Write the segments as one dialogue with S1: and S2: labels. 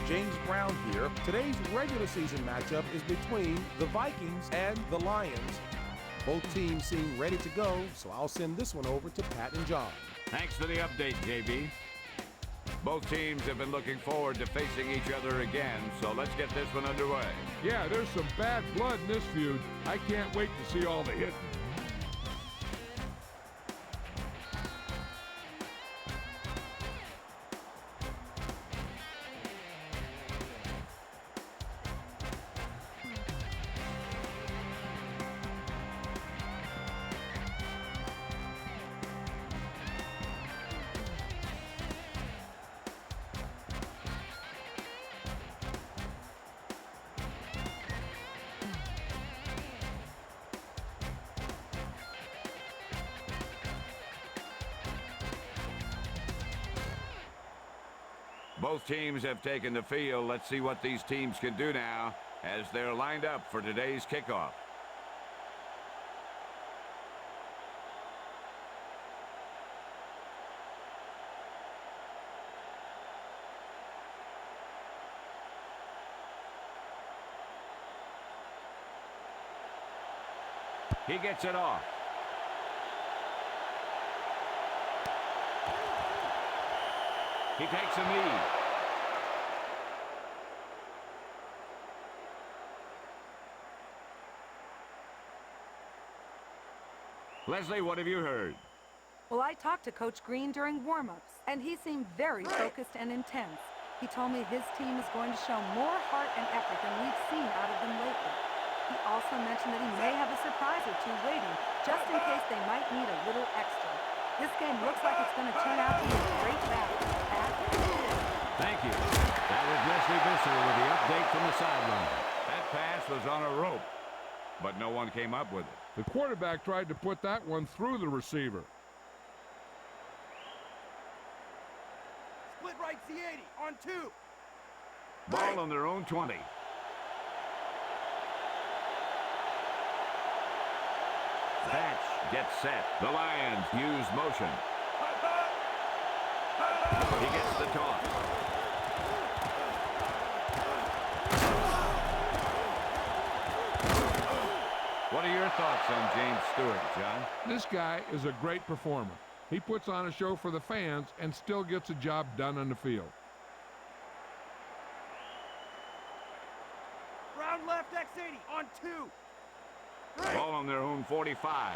S1: James Brown here. Today's regular season matchup is between the Vikings and the Lions. Both teams seem ready to go, so I'll send this one over to Pat and John.
S2: Thanks for the update, JB. Both teams have been looking forward to facing each other again, so let's get this one underway.
S3: Yeah, there's some bad blood in this feud. I can't wait to see all the hitting.
S2: Both teams have taken the field. Let's see what these teams can do now as they're lined up for today's kickoff. He gets it off. He takes a knee. Leslie, what have you heard?
S4: Well, I talked to Coach Green during warm-ups, and he seemed very focused and intense. He told me his team is going to show more heart and effort than we've seen out of them lately. He also mentioned that he may have a surprise or two waiting, just in case they might need a little extra. This game looks like it's going to turn out to be a great battle.
S2: Thank you. That was Leslie Visser with the update from the sideline. That pass was on a rope, but no one came up with it.
S3: The quarterback tried to put that one through the receiver.
S5: Split right C80 on 2.
S2: Ball on their own 20. Batch gets set. The Lions use motion. He gets the toss. What are your thoughts on James Stewart, John?
S3: This guy is a great performer. He puts on a show for the fans and still gets a job done on the field.
S5: Round left X80 on 2.
S2: Ball on their own 45.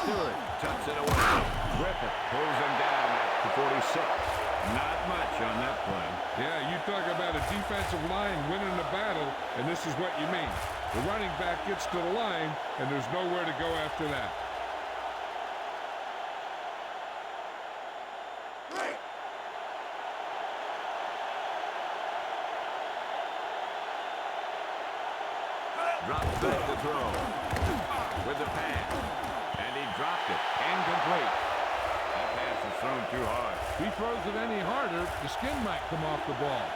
S2: Stewart tucks it away. Griffith pulls him down at the 46. Not much on that play.
S3: Yeah, you talk about a defensive line winning the battle, and this is what you mean. The running back gets to the line, and there's nowhere to go after that.
S2: Drops back to throw with the pass, and he dropped it. Incomplete. That pass is thrown too hard.
S3: If he throws it any harder, the skin might come off the ball.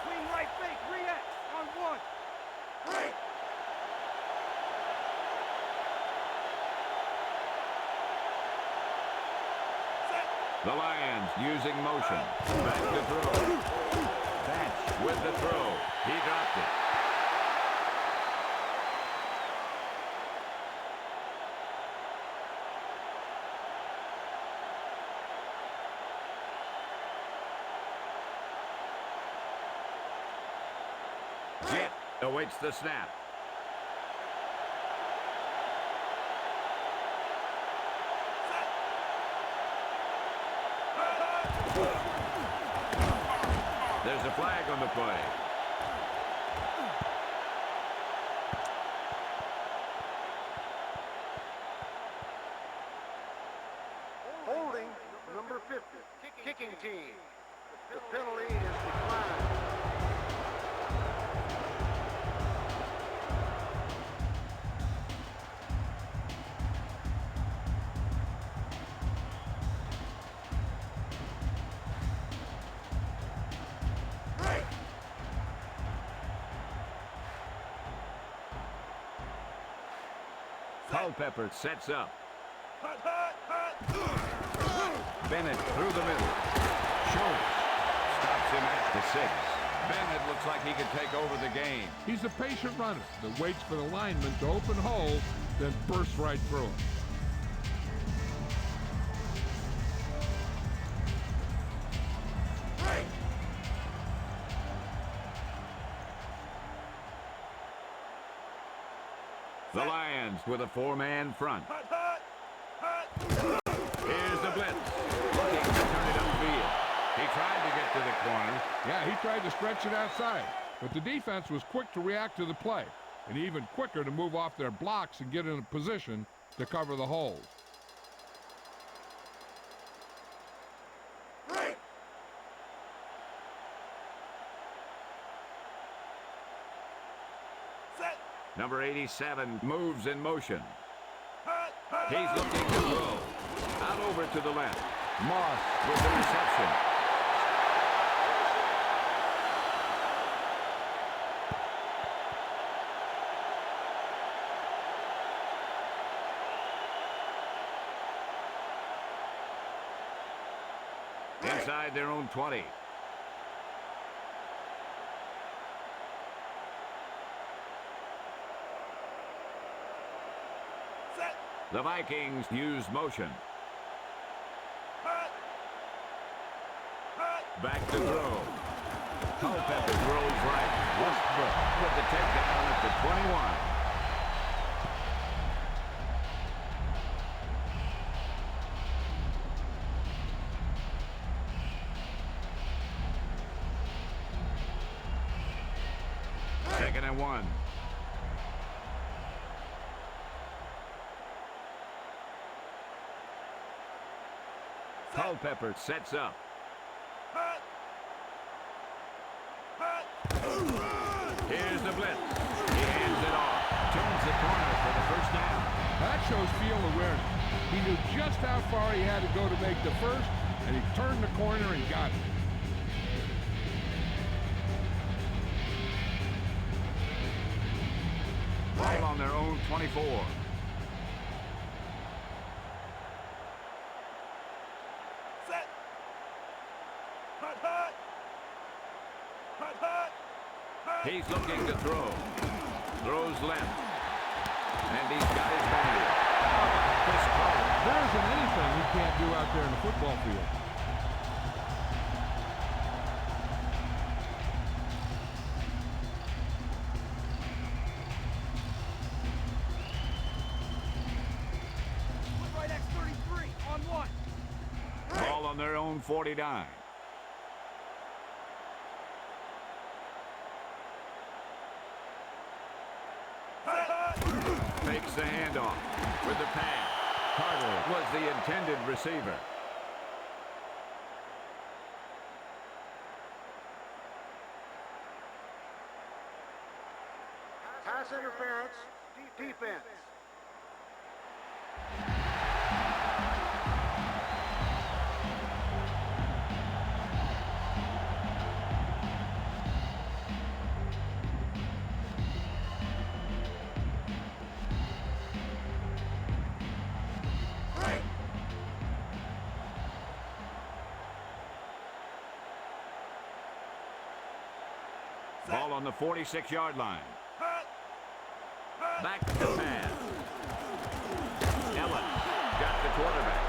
S5: Swing right fake 3X on 1. Right.
S2: The Lions using motion. Back to throw. Batch with the throw. He dropped it. Jet awaits the snap. There's a flag on the play.
S6: Holding number 50, kicking team. The penalty is declined.
S2: Culpepper sets up. Bennett through the middle. Schultz stops him at the 6. Bennett looks like he could take over the game.
S3: He's a patient runner that waits for the lineman to open holes, then bursts right through it.
S2: The Lions with a 4-man front. Here's the blitz. Looking to turn it upfield. He tried to get to the corner.
S3: Yeah, he tried to stretch it outside, but the defense was quick to react to the play, and even quicker to move off their blocks and get in a position to cover the holes.
S2: Number 87 moves in motion. He's looking to throw. Out over to the left. Moss with the reception. Inside their own 20. The Vikings use motion. Back to throw. Culpepper throws right. Westbrook with the takedown at the 21. Second and 1. Culpepper sets up. Here's the blitz. He hands it off. Turns the corner for the first down.
S3: That shows field awareness. He knew just how far he had to go to make the first, and he turned the corner and got it.
S2: Ball on their own 24. He's looking to throw. Throws left. And he's got his man. This call.
S3: There isn't anything he can't do out there in the football field.
S5: Split right X33 on 1.
S2: Ball on their own 49. Fakes the handoff with the pass. Carter was the intended receiver.
S6: Pass interference. Defense.
S2: Ball on the 46-yard line. Back to pass. Ellen got the quarterback.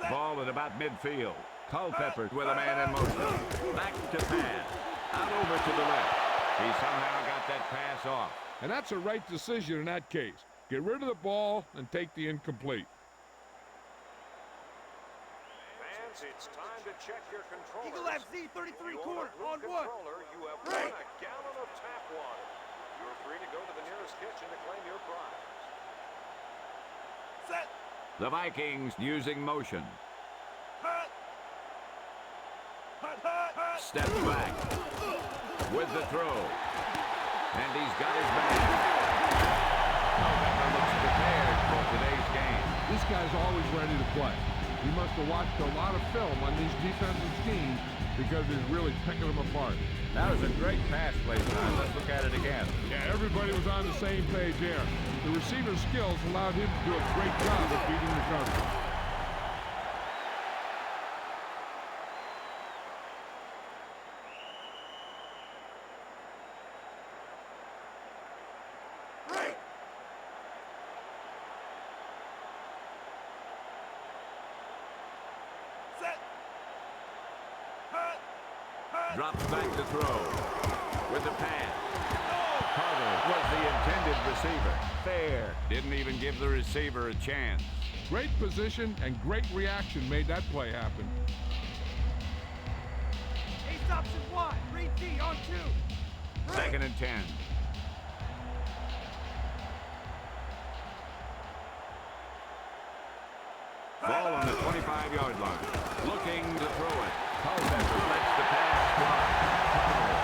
S2: Ball at about midfield. Culpepper with a man in motion. Back to pass. Out over to the left. He somehow got that pass off.
S3: And that's a right decision in that case. Get rid of the ball and take the incomplete.
S7: Fans, it's time to check your controllers.
S5: Eagle FZ33 corner on 1.
S7: You have won a gallon of tap water. You're free to go to the nearest kitchen to claim your prize.
S5: Set.
S2: The Vikings using motion. Step back. with the throw. And he's got his man. November looks prepared for today's game.
S3: This guy's always ready to play. He must have watched a lot of film on these defensive schemes because he's really picking them apart.
S2: That was a great pass play, John. Let's look at it again.
S3: Yeah, everybody was on the same page there. The receiver's skills allowed him to do a great job of beating the coverage.
S2: Drops back to throw with the pass. Carter was the intended receiver. Fair. Didn't even give the receiver a chance.
S3: Great position and great reaction made that play happen.
S5: Ace option 1. Read D on 2.
S2: 2nd and 10. Ball on the 25-yard line. Looking to throw it. Culpepper lets the pass fly.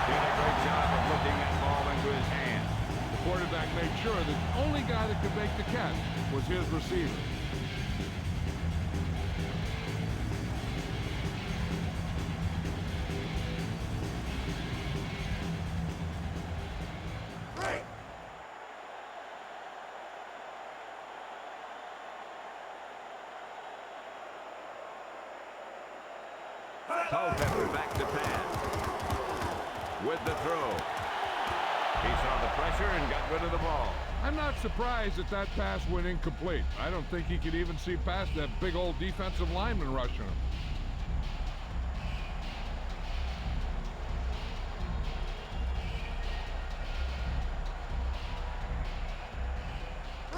S2: Did a great job of looking that ball into his hand.
S3: The quarterback made sure that the only guy that could make the catch was his receiver.
S2: Culpepper back to pass. With the throw. He saw the pressure and got rid of the ball.
S3: I'm not surprised that that pass went incomplete. I don't think he could even see past that big old defensive lineman rushing him.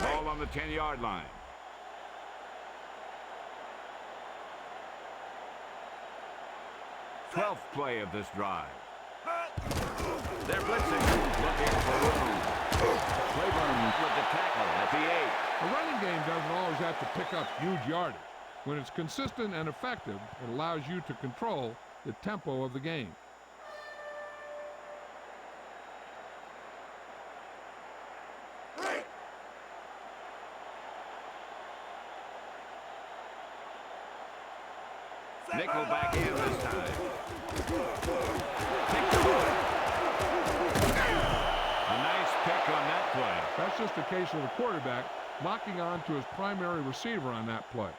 S2: Ball on the 10-yard line. Twelfth play of this drive. They're blitzing, looking for room. Claiborne with the tackle at the 8.
S3: A running game doesn't always have to pick up huge yardage. When it's consistent and effective, it allows you to control the tempo of the game.
S2: Nickel back in this time. A nice pick on that play.
S3: That's just a case of the quarterback locking on to his primary receiver on that play.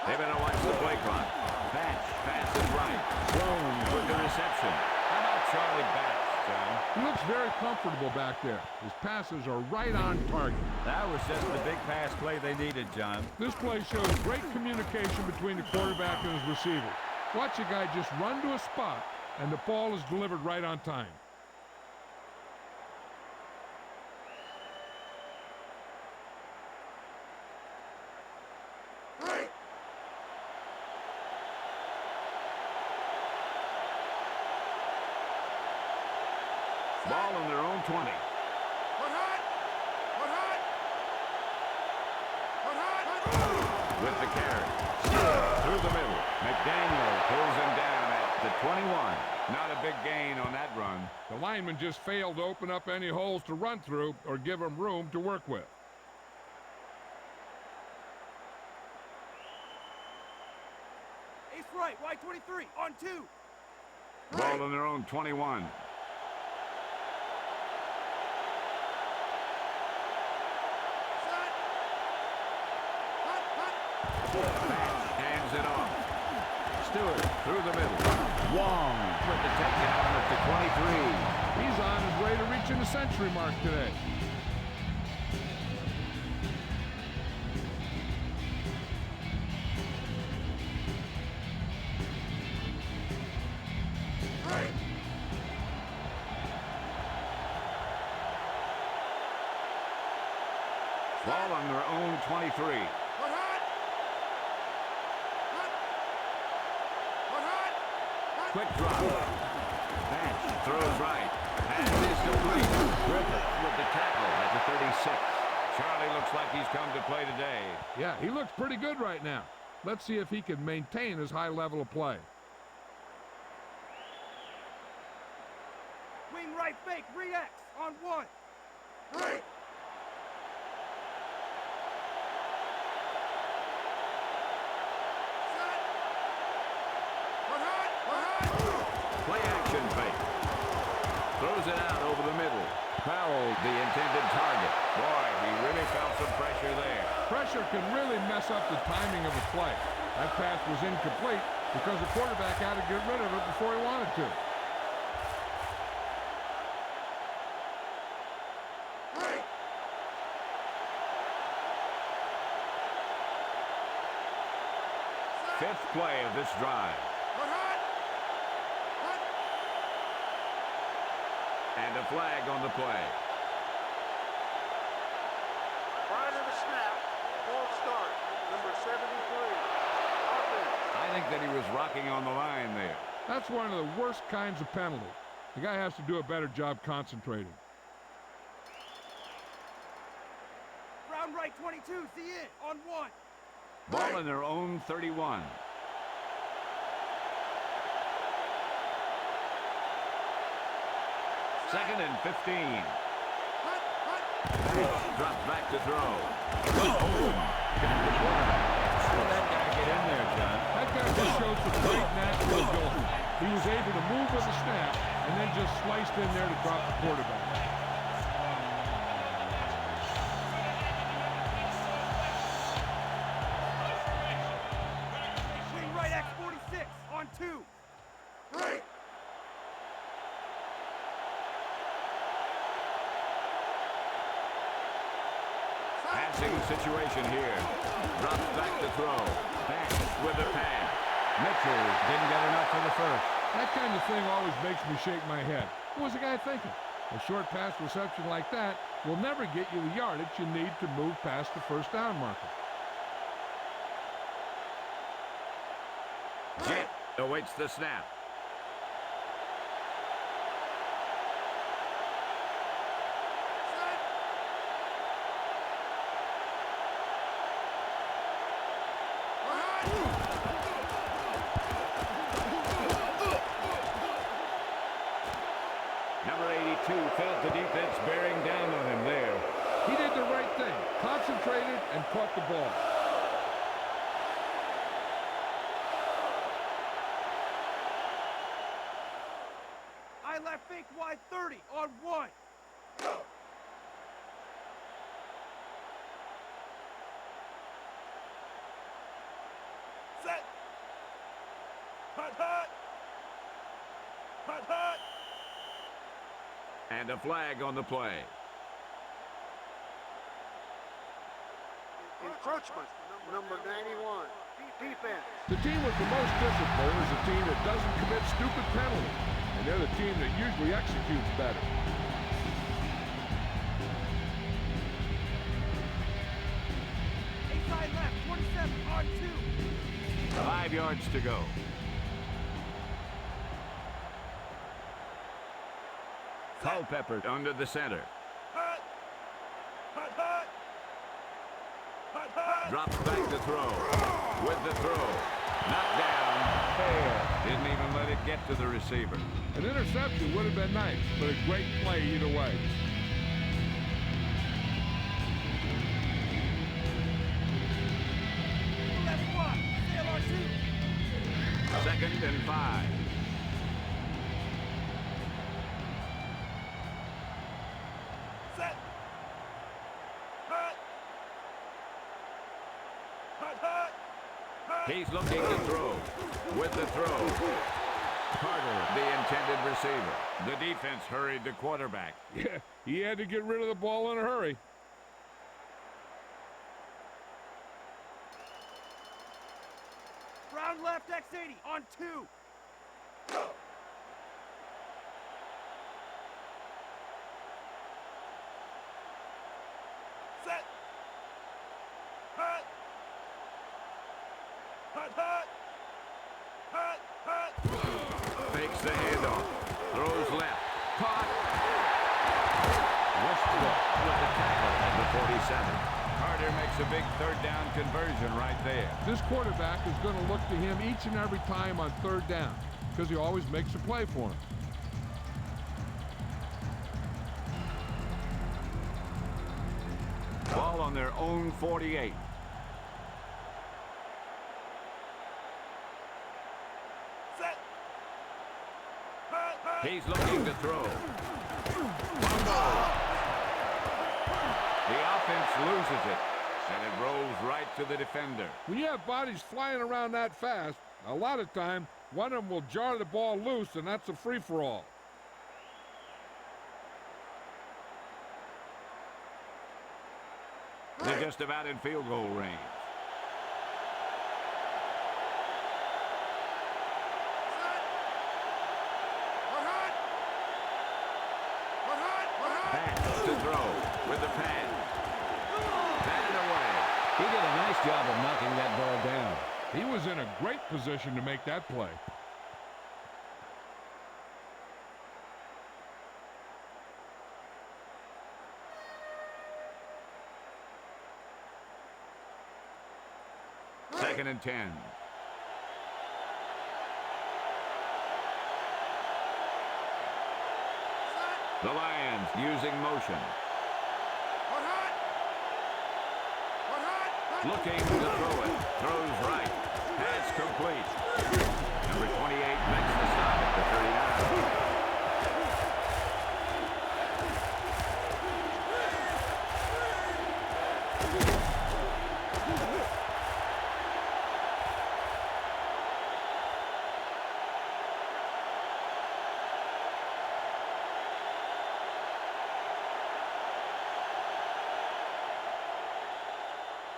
S2: They better watch the play clock. Batch passes right. Sloan with the reception. How about Charlie Batch, John?
S3: He looks very comfortable back there. His passes are right on target.
S2: That was just the big pass play they needed, John.
S3: This play shows great communication between the quarterback and his receiver. Watch a guy just run to a spot, and the ball is delivered right on time.
S2: Ball on their own 20. With the carry. Through the middle. McDaniel pulls him down at the 21. Not a big gain on that run.
S3: The lineman just failed to open up any holes to run through or give him room to work with.
S5: Ace right, Y23, on 2.
S2: Ball on their own 21. Hands it off. Stewart through the middle. Wong with the takedown at the 23.
S3: He's on his way to reaching the century mark today.
S2: Ball on their own 23. Quick drop. Pass. Throws right. Pass is complete. Griffith with the tackle at the 36. Charlie looks like he's come to play today.
S3: Yeah, he looks pretty good right now. Let's see if he can maintain his high level of play.
S5: Wing right fake, read X on 1. 3.
S2: Play action fake. Throws it out over the middle. Powell, the intended target. Boy, he really felt some pressure there.
S3: Pressure can really mess up the timing of a play. That pass was incomplete because the quarterback had to get rid of it before he wanted to.
S2: Fifth play of this drive. And a flag on the play.
S6: Prior to the snap, false start, number 73. Offense.
S2: I think that he was rocking on the line there.
S3: That's one of the worst kinds of penalty. The guy has to do a better job concentrating.
S5: Round right 22, see in on 1.
S2: Ball in their own 31. Second and 15. Drops back to throw. Boom. How did that guy get in there, John?
S3: That guy just showed some great natural ability. He was able to move with the snap and then just sliced in there to drop the quarterback.
S5: Wing right X 46 on 2. 3.
S2: Passing situation here. Drops back to throw. Back with the pass. Mitchell didn't get enough for the first.
S3: That kind of thing always makes me shake my head. What was the guy thinking? A short pass reception like that will never get you the yardage you need to move past the first down marker.
S2: Jet awaits the snap. Number 82 felt the defense bearing down on him there.
S3: He did the right thing, concentrated and caught the ball.
S5: I left fake wide 30 on 1. Set. Hut, hut. Hut, hut.
S2: And a flag on the play.
S6: Encroachment, number 91. Defense.
S3: The team with the most discipline is a team that doesn't commit stupid penalties, and they're the team that usually executes better.
S5: Inside left 27 on 2.
S2: 5 yards to go. Culpepper under the center.
S5: Hut. Hut, hut. Hut, hut.
S2: Drops back to throw. With the throw. Knocked down. Fair. Didn't even let it get to the receiver.
S3: An interception would have been nice, but a great play either way.
S5: Left spot. Sail on 2.
S2: Second and 5.
S5: Set. Hut. Hut, hut. Hut.
S2: He's looking to throw. With the throw. Carter, the intended receiver. The defense hurried the quarterback.
S3: Yeah, he had to get rid of the ball in a hurry.
S5: Round left X80 on 2. Set. Hut. Hut, hut. Hut, hut.
S2: the handoff. Throws left. Caught. Westbrook with the tackle at the 47. Carter makes a big third down conversion right there.
S3: This quarterback is going to look to him each and every time on third down because he always makes a play for him.
S2: Ball on their own 48.
S6: Set.
S2: He's looking to throw. The offense loses it, and it rolls right to the defender.
S3: When you have bodies flying around that fast, a lot of time, one of them will jar the ball loose, and that's a free-for-all.
S2: They're just about in field goal range. Back to throw with the pass. Batted away.
S8: He did a nice job of knocking that ball down.
S3: He was in a great position to make that play.
S2: Second and 10. The Lions using motion. Looking to throw it. Throws right. Pass complete. Number 28 makes the stop at the 39.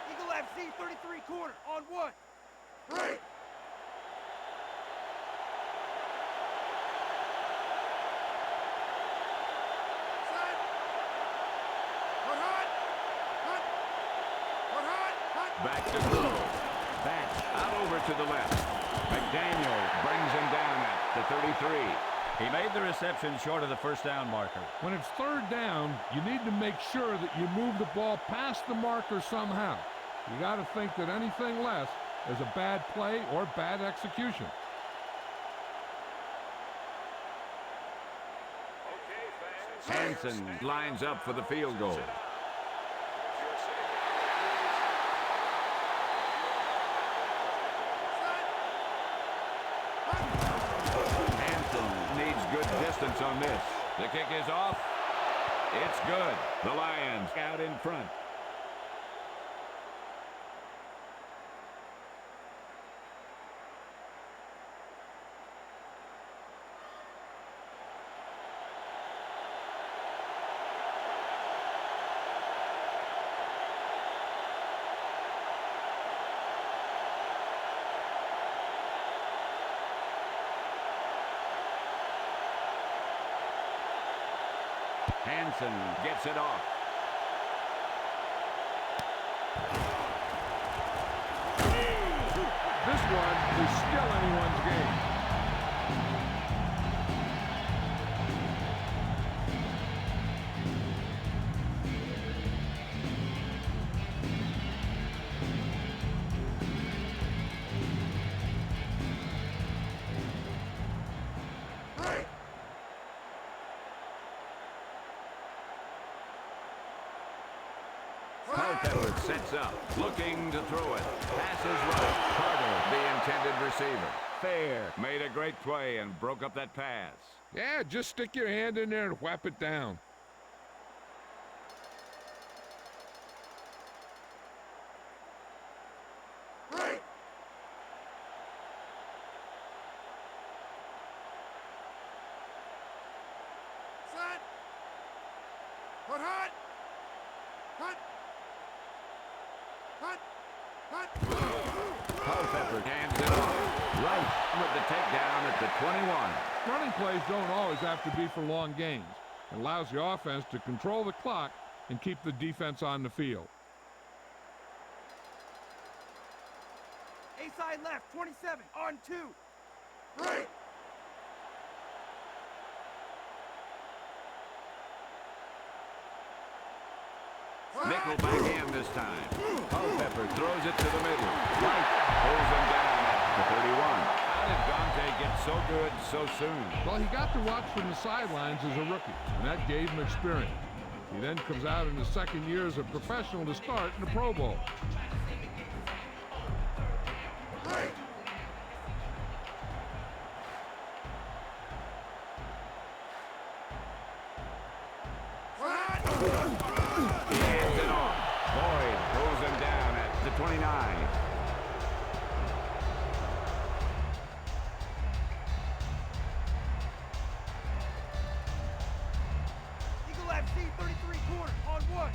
S5: Eagle FC 33 corner on one.
S6: Right.
S2: Back to throw. Back out over to the left. McDaniel brings him down at the 33.
S8: He made the reception short of the first down marker.
S3: When it's third down, you need to make sure that you move the ball past the marker somehow. You got to think that anything less is a bad play or bad execution.
S2: Hansen lines up for the field goal. Hansen needs good distance on this. The kick is off. It's good. The Lions out in front. Hansen gets it off.
S3: This one is still anyone's game.
S2: Culpepper sets up, looking to throw it. Passes right. Carter, the intended receiver. Fair made a great play and broke up that pass.
S3: Yeah, just stick your hand in there and whap it down.
S6: Right. Set. Put hot. Hot. Hot. Hot.
S2: Culpepper hands it off. Right with the takedown at the 21.
S3: Running plays don't always have to be for long gains. It allows the offense to control the clock and keep the defense on the field.
S5: A side left, 27 on two.
S6: Right.
S2: Nickel back in this time. Culpepper throws it to the middle. White pulls him down at the 31. How did Dante get so good so soon?
S3: Well, he got to watch from the sidelines as a rookie, and that gave him experience. He then comes out in his second year as a professional to start in the Pro Bowl.
S2: He hands it off. Boyd pulls him down at the 29.
S5: Eagle FC 33 corner on 1.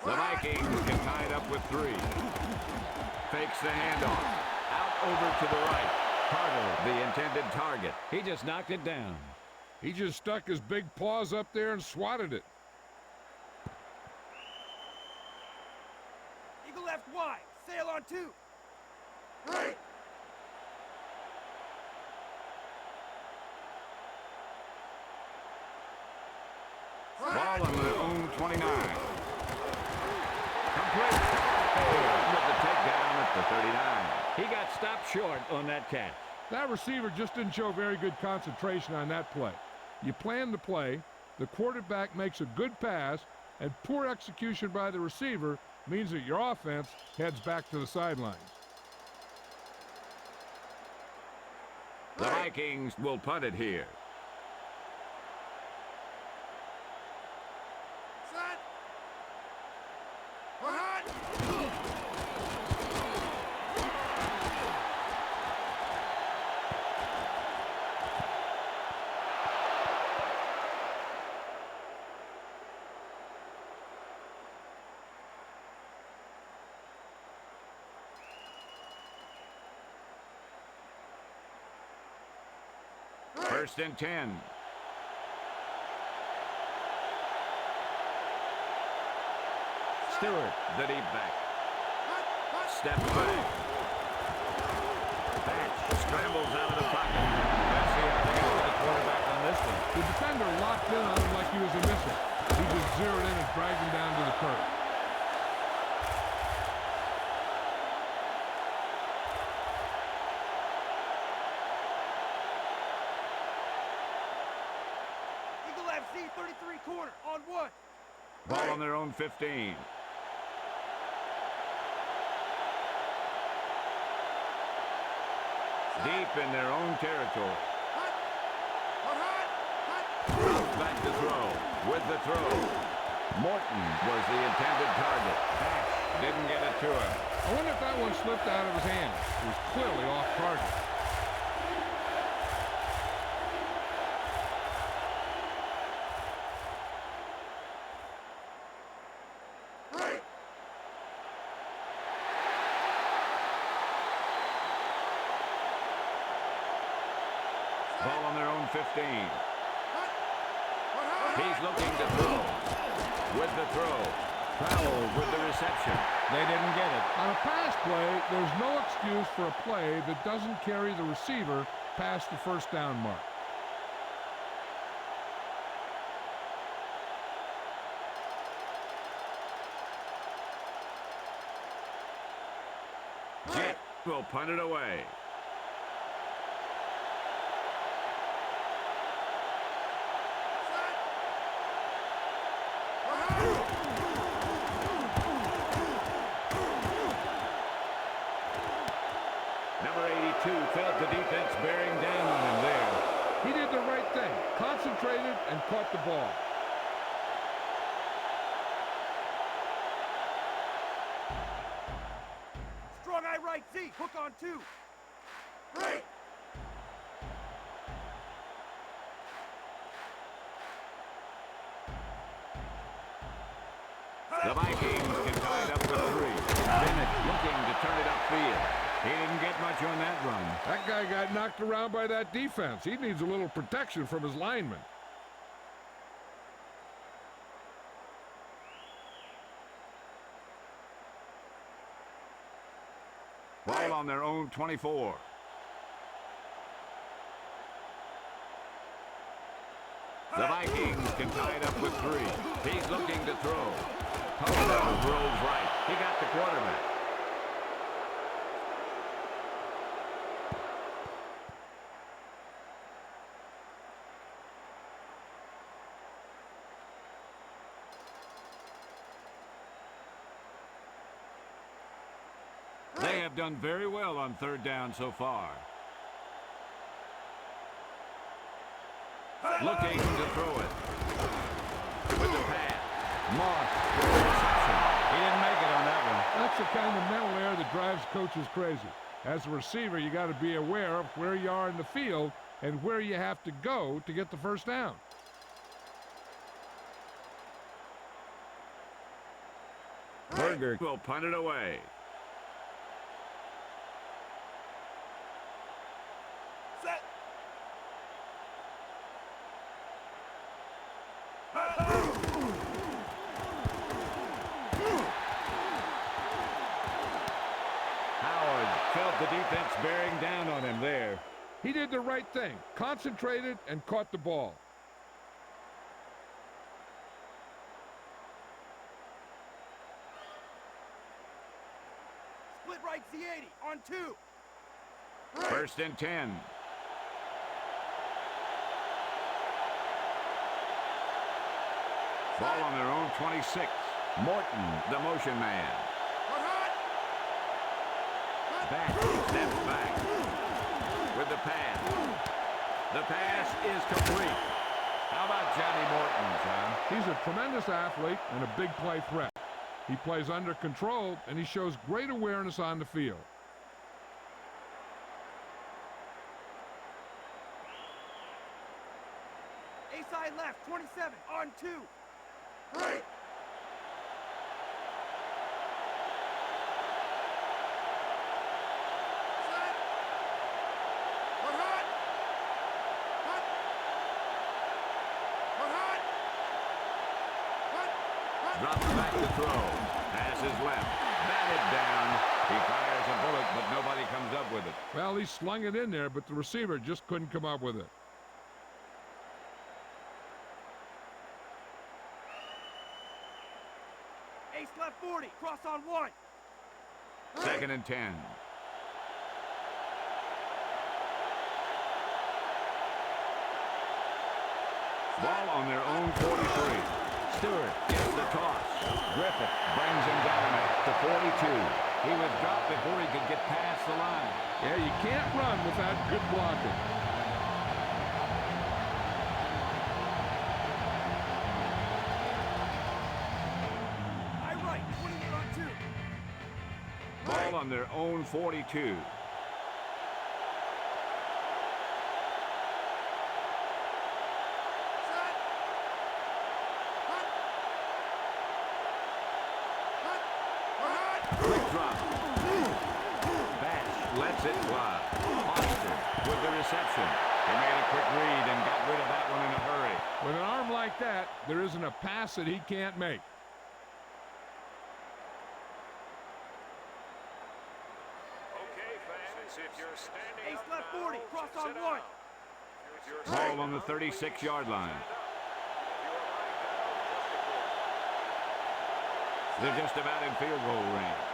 S2: The Vikings can tie it up with 3. Fakes the handoff. Out over to the right. Carter, the intended target.
S8: He just knocked it down.
S3: He just stuck his big paws up there and swatted it.
S5: Eagle left wide. Sail on 2.
S2: Ball on their own 29. Complete. With the takedown at the 39.
S8: He got stopped short on that catch.
S3: That receiver just didn't show very good concentration on that play. You plan the play, the quarterback makes a good pass, and poor execution by the receiver means that your offense heads back to the sidelines.
S2: The Vikings will punt it here. First and 10. Stewart, the deep back. Steps back. Batch scrambles out of the pocket. Let's see how they get the quarterback on this one.
S3: The defender locked in on him like he was a missile. He just zeroed in and dragged him down to the turf.
S5: Eagle FC 33 corner on 1.
S2: Ball on their own 15. Deep in their own territory. Drops back to throw. With the throw. Morton was the intended target. Batch didn't get it to him.
S3: I wonder if that one slipped out of his hands. It was clearly off target.
S2: Ball on their own 15. He's looking to throw. With the throw. Powell with the reception.
S8: They didn't get it.
S3: On a pass play, there's no excuse for a play that doesn't carry the receiver past the first down mark.
S2: Jet will punt it away. Number 82 felt the defense bearing down on him there.
S3: He did the right thing, concentrated and caught the ball.
S5: Strong eye right Z. Hook on 2.
S2: The Vikings can tie it up with 3. Bennett looking to turn it upfield. He didn't get much on that run.
S3: That guy got knocked around by that defense. He needs a little protection from his linemen.
S2: Ball on their own 24. The Vikings can tie it up with 3. He's looking to throw. Post rolls right. He got the quarterback. They have done very well on 3rd down so far. Looking to throw it. With the pass. Moss with the reception.
S8: He didn't make it on that one.
S3: That's the kind of mental error that drives coaches crazy. As a receiver, you got to be aware of where you are in the field and where you have to go to get the first down.
S2: Berger will punt it away. The defense bearing down on him there.
S3: He did the right thing, concentrated and caught the ball.
S5: Split right Z80 on 2.
S2: 1st and 10. Ball on their own 26. Morton, the motion man. Back, steps back with the pass. The pass is complete. How about Johnny Morton, John?
S3: He's a tremendous athlete and a big play threat. He plays under control, and he shows great awareness on the field.
S5: A side left, 27 on 2.
S6: Right.
S2: Drops back to throw. Pass is left. Batted down. He fires a bullet, but nobody comes up with it.
S3: Well, he slung it in there, but the receiver just couldn't come up with it.
S5: Ace left 40, cross on 1.
S2: 2nd and 10. Ball on their own 43. Stewart gets the toss. Griffith brings him down to 42. He was dropped before he could get past the line.
S3: Yeah, you can't run without good blocking.
S5: High right, 28 on 2.
S2: Ball on their own 42. Quick drop. Batch lets it fly. Foster with the reception. He made a quick read and got rid of that one in a hurry.
S3: With an arm like that, there isn't a pass that he can't make.
S7: Okay, fans, if you're standing
S5: Ace
S7: up
S5: left
S7: now,
S5: 40, cross
S7: sit
S5: on
S7: down.
S5: 1.
S7: If you're
S2: Ball
S7: standing
S2: on the
S7: up,
S2: 36-yard line.
S7: stand up. If you're lying down, just a
S2: They're just about in field goal range.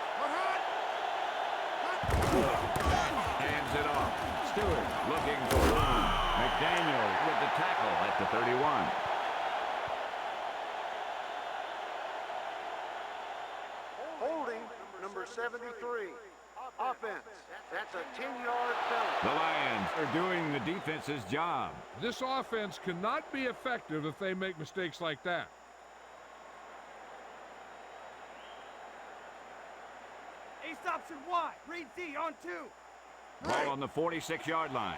S2: Hands it off. Stewart looking for room. McDaniel with the tackle at the 31.
S6: Holding number 73. Offense. That's a 10-yard penalty.
S2: The Lions are doing the defense's job.
S3: This offense cannot be effective if they make mistakes like that.
S5: Ace option Y, read Z on 2.
S2: Ball on the 46-yard line.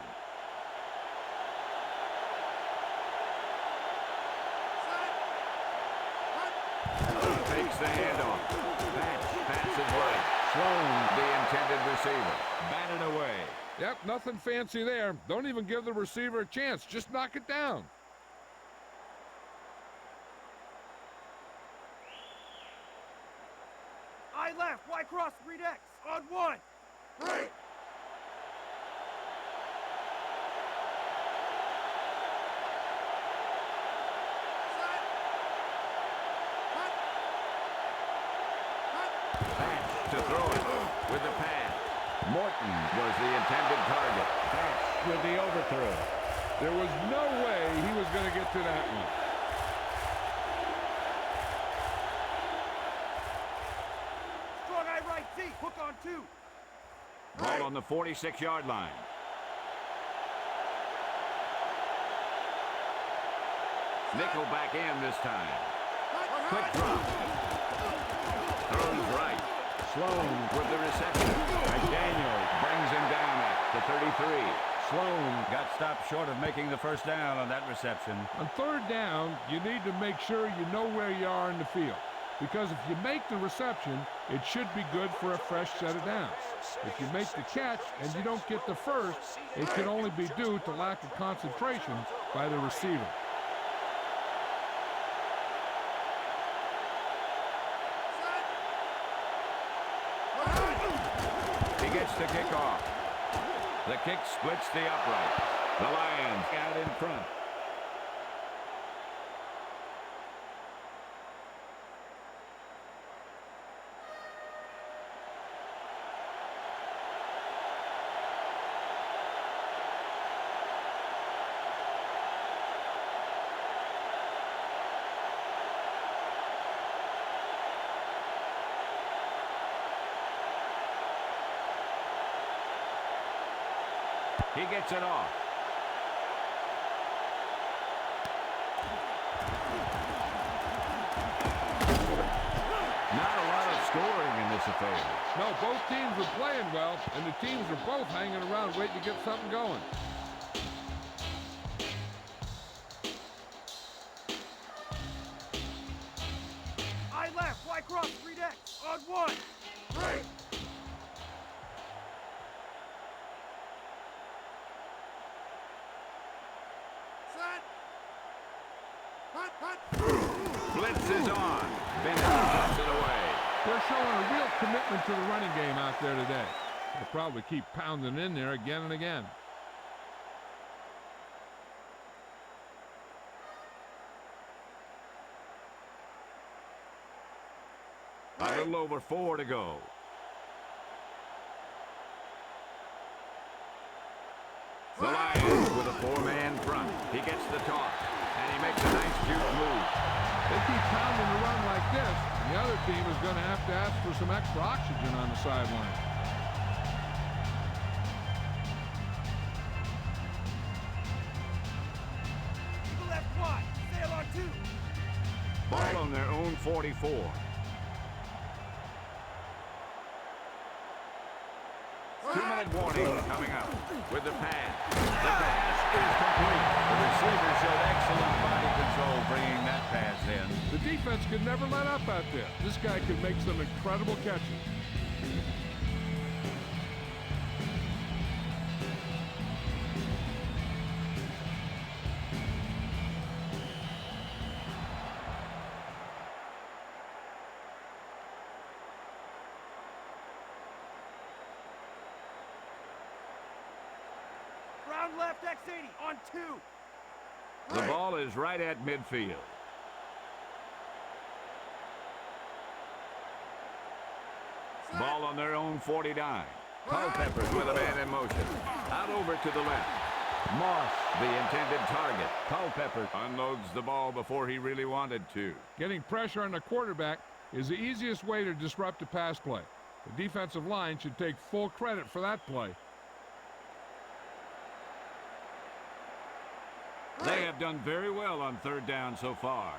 S2: Takes the handoff. Batch passes right. Sloan, the intended receiver. Batted away.
S3: Yep, nothing fancy there. Don't even give the receiver a chance. Just knock it down.
S5: I left, Y cross, read X on 1.
S6: Right.
S2: was the intended target. Patch with the overthrow.
S3: There was no way he was going to get to that one.
S5: Strong eye right, Z. Hook on 2.
S2: Ball on the 46-yard line. Nickel back in this time. Quick drop. Throws right. Sloan with the reception. McDaniel brings him down at the 33.
S8: Sloan got stopped short of making the first down on that reception.
S3: On third down, you need to make sure you know where you are in the field. Because if you make the reception, it should be good for a fresh set of downs. If you make the catch and you don't get the first, it can only be due to lack of concentration by the receiver.
S2: He gets the kick off. The kick splits the upright. The Lions out in front. He gets it off. Not a lot of scoring in this affair.
S3: No, both teams are playing well, and the teams are both hanging around waiting to get something going.
S5: Eye left, Y cross, 3-X. On 1. Right.
S2: Blitz is on. Bennett puts it away.
S3: They're showing a real commitment to the running game out there today. They'll probably keep pounding in there again and again.
S2: A little over 4 to go. The Lions with a 4-man front. He gets the toss, and he makes a nice juke move.
S3: They keep pounding the run like this, and the other team is going to have to ask for some extra oxygen on the sideline.
S5: To the left, Y. Sail on 2.
S2: Ball on their own 44. 2-minute warning coming up with the pass. The pass is complete.
S8: The receiver showed excellent body control bringing that pass in.
S3: The defense could never let up out there. This guy could make some incredible catches.
S5: Round left, X80. On 2.
S2: The ball is right at midfield. Ball on their own 49. Culpepper with a man in motion. Out over to the left. Moss, the intended target. Culpepper unloads the ball before he really wanted to.
S3: Getting pressure on the quarterback is the easiest way to disrupt a pass play. The defensive line should take full credit for that play.
S2: They have done very well on third down so far.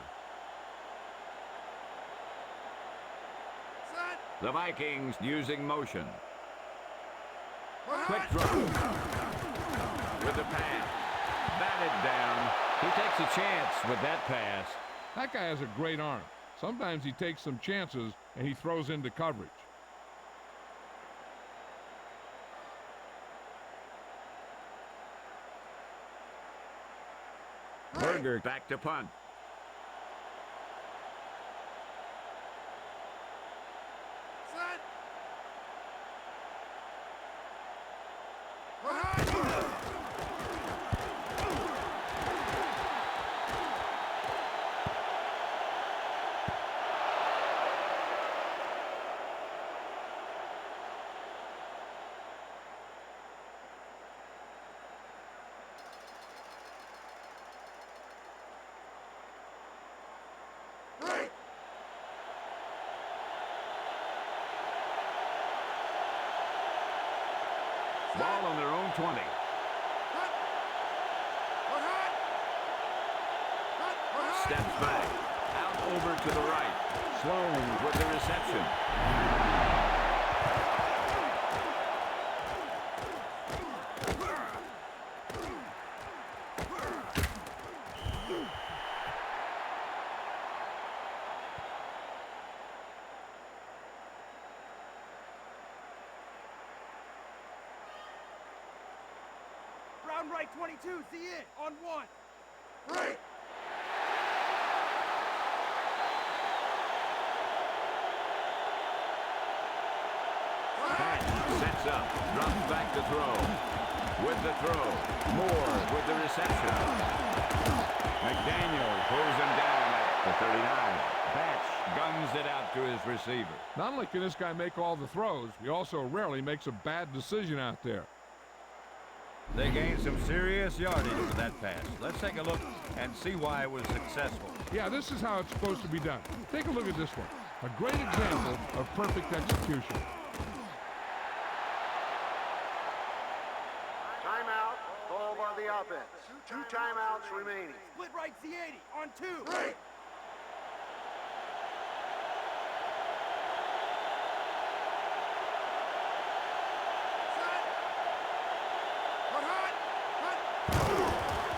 S2: The Vikings using motion. Quick drop. With the pass. Batted down. He takes a chance with that pass.
S3: That guy has a great arm. Sometimes he takes some chances and he throws into coverage.
S2: Berger back to punt. Ball on their own 20. Steps back. Out over to the right. Sloan with the reception.
S5: Round right 22, see it, on 1. Right.
S2: Sets up, drops back to throw. With the throw, Moore with the reception. McDaniel pulls him down at the 39. Batch guns it out to his receiver.
S3: Not only can this guy make all the throws, he also rarely makes a bad decision out there.
S8: They gained some serious yardage with that pass. Let's take a look and see why it was successful.
S3: Yeah, this is how it's supposed to be done. Take a look at this one. A great example of perfect execution.
S6: Timeout, ball by the offense. 2 timeouts remaining.
S5: Split right Z80, on 2.
S6: Right.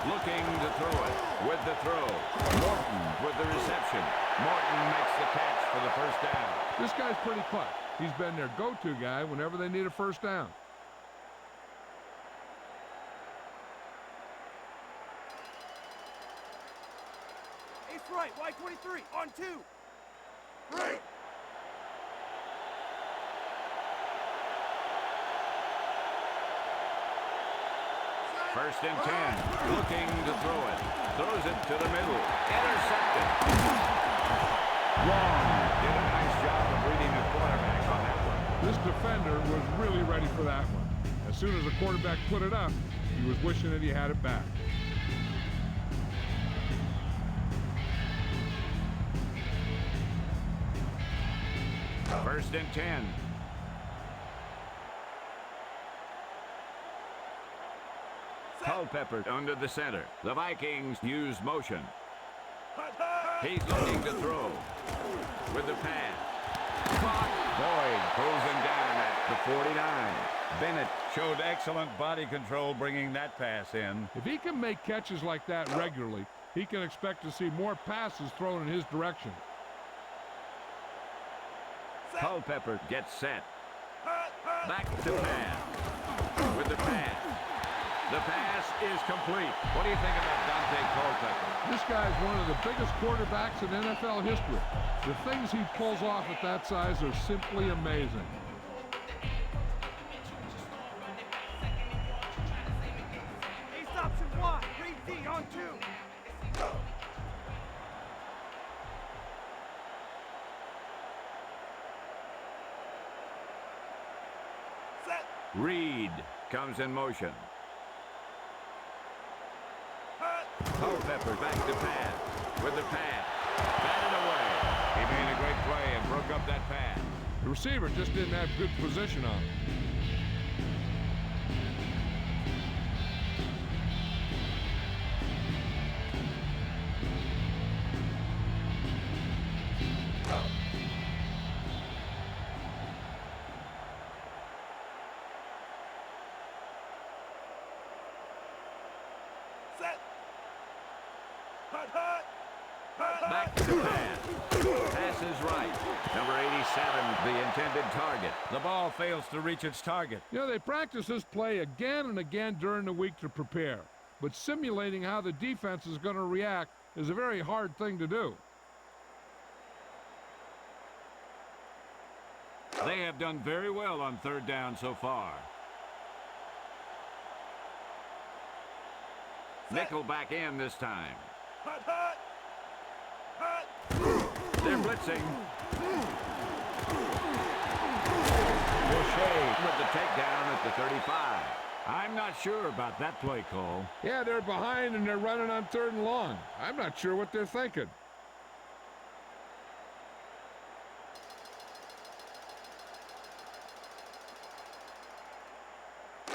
S2: Looking to throw it. With the throw, Morton with the reception. Morton makes the catch for the first down.
S3: This guy's pretty clutch. He's been their go-to guy whenever they need a first down.
S5: Ace right, Y23, on 2.
S6: Right.
S2: First and 10. Looking to throw it. Throws it to the middle. Intercepted. Long. Did a nice job of reading the quarterback on that one.
S3: This defender was really ready for that one. As soon as the quarterback put it up, he was wishing that he had it back.
S2: First and 10. Culpepper under the center. The Vikings use motion. He's looking to throw. With the pass. Boyd pulls him down at the 49.
S8: Bennett showed excellent body control bringing that pass in.
S3: If he can make catches like that regularly, he can expect to see more passes thrown in his direction.
S2: Culpepper gets set. Back to pass. With the pass. The pass is complete. What do you think about Dante Culpepper?
S3: This guy's one of the biggest quarterbacks in NFL history. The things he pulls off at that size are simply amazing.
S5: Ace option Y, green D, on 2. Set.
S2: Reed comes in motion. Culpepper back to pass. With the pass. Batted away. He made a great play and broke up that pass.
S3: The receiver just didn't have good position on him.
S5: Set.
S2: Back to pass. Pass is right. Number 87, the intended target.
S8: The ball fails to reach its target.
S3: You know, they practice this play again and again during the week to prepare. But simulating how the defense is going to react is a very hard thing to do.
S2: They have done very well on third down so far. Nickel back in this time. They're blitzing. Boucher with the takedown at the 35. I'm not sure about that play call.
S3: Yeah, they're behind and they're running on 3rd and long. I'm not sure what they're thinking.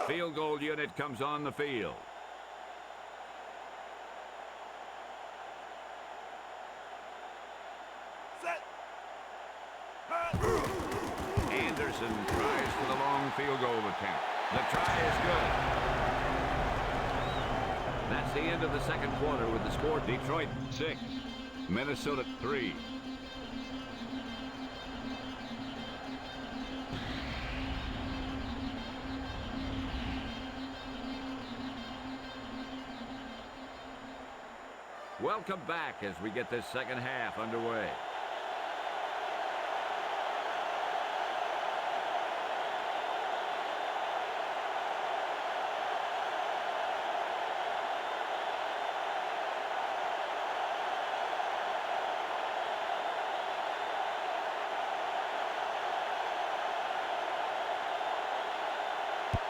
S2: Field goal unit comes on the field.
S5: Set.
S2: Anderson tries for the long field goal attempt. The try is good. That's the end of the second quarter with the score Detroit 6, Minnesota 3. Welcome back as we get this second half underway.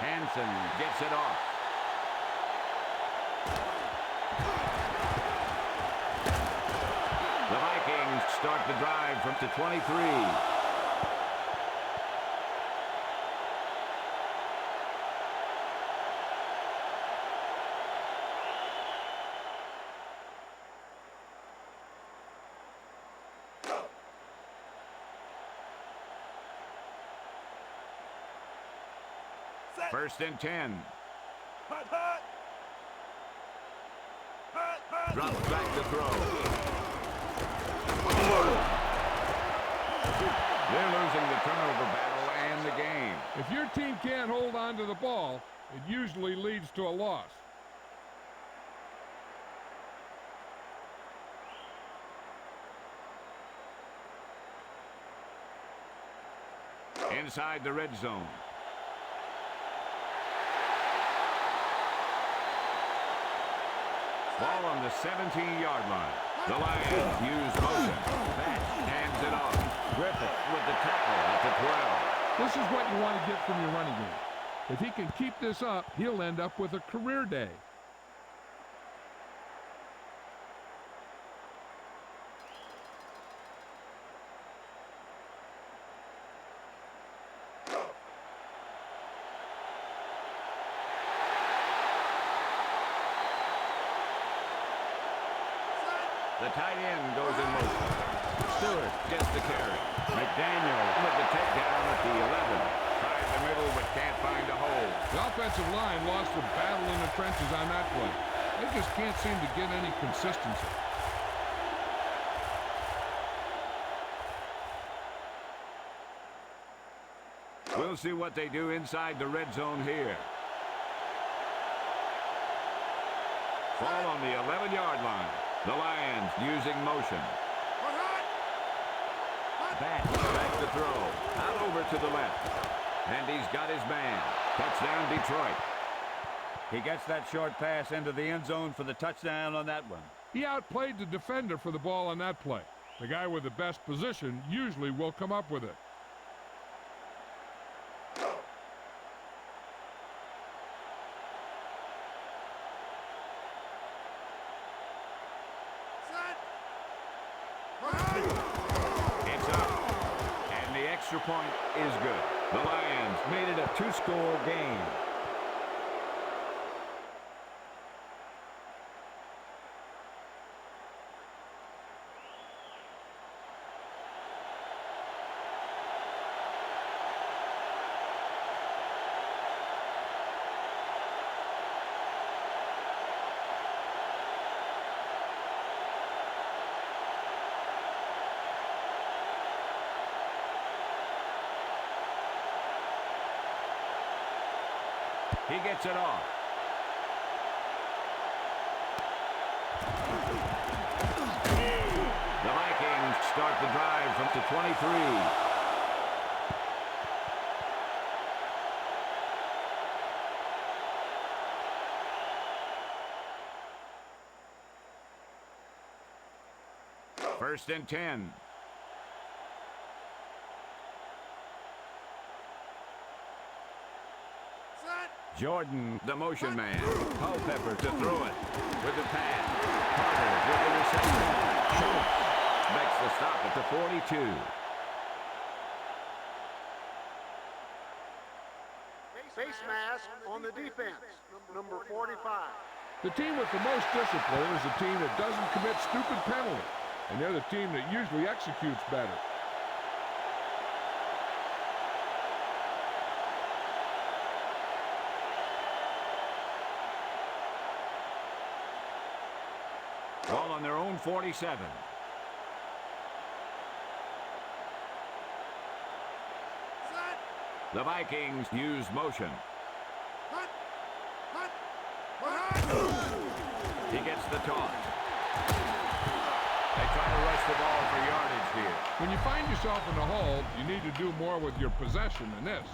S2: Hansen gets it off. The Vikings start the drive from the 23. First and 10.
S5: Hut, hut. Hut, hut.
S2: Drops back to throw. They're losing the turnover battle and the game.
S3: If your team can't hold on to the ball, it usually leads to a loss.
S2: Inside the red zone. Ball on the 17-yard line. The Lions use motion. Batch hands it off. Griffith with the tackle at the 12.
S3: This is what you want to get from your running game. If he can keep this up, he'll end up with a career day.
S2: The tight end goes in motion. Stewart gets the carry. McDaniel with the takedown at the 11. Tries the middle but can't find a hole.
S3: The offensive line lost the battle in the trenches on that play. They just can't seem to get any consistency.
S2: We'll see what they do inside the red zone here. Ball on the 11-yard line. The Lions using motion. Back to throw. Out over to the left. And he's got his man. Touchdown, Detroit.
S8: He gets that short pass into the end zone for the touchdown on that one.
S3: He outplayed the defender for the ball on that play. The guy with the best position usually will come up with it.
S2: It's up. And the extra point is good. The Lions made it a 2-score game. He gets it off. The Vikings start the drive from the 23. First and 10. Jordan, the motion man. Culpepper to throw it with the pass. Carter with the reception. Schultz makes the stop at the 42.
S6: face mask on the defense, number 45.
S3: The team with the most discipline is the team that doesn't commit stupid penalties, and they're the team that usually executes better.
S2: Ball on their own 47. The Vikings use motion. He gets the toss. They try to rush the ball for yardage here.
S3: When you find yourself in a hole, you need to do more with your possession than this.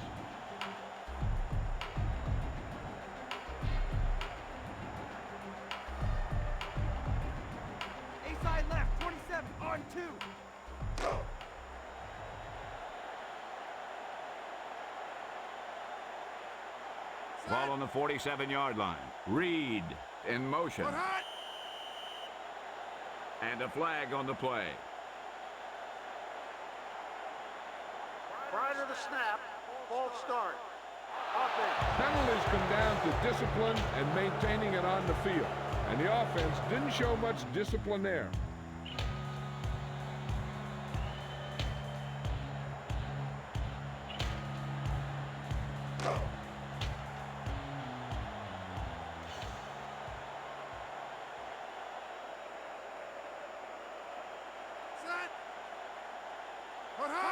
S5: A side left, 27 on 2.
S2: Ball on the 47-yard line. Reed in motion. And a flag on the play.
S6: Prior to the snap, false start. Offense.
S3: Penalties come down to discipline and maintaining it on the field. And the offense didn't show much discipline there.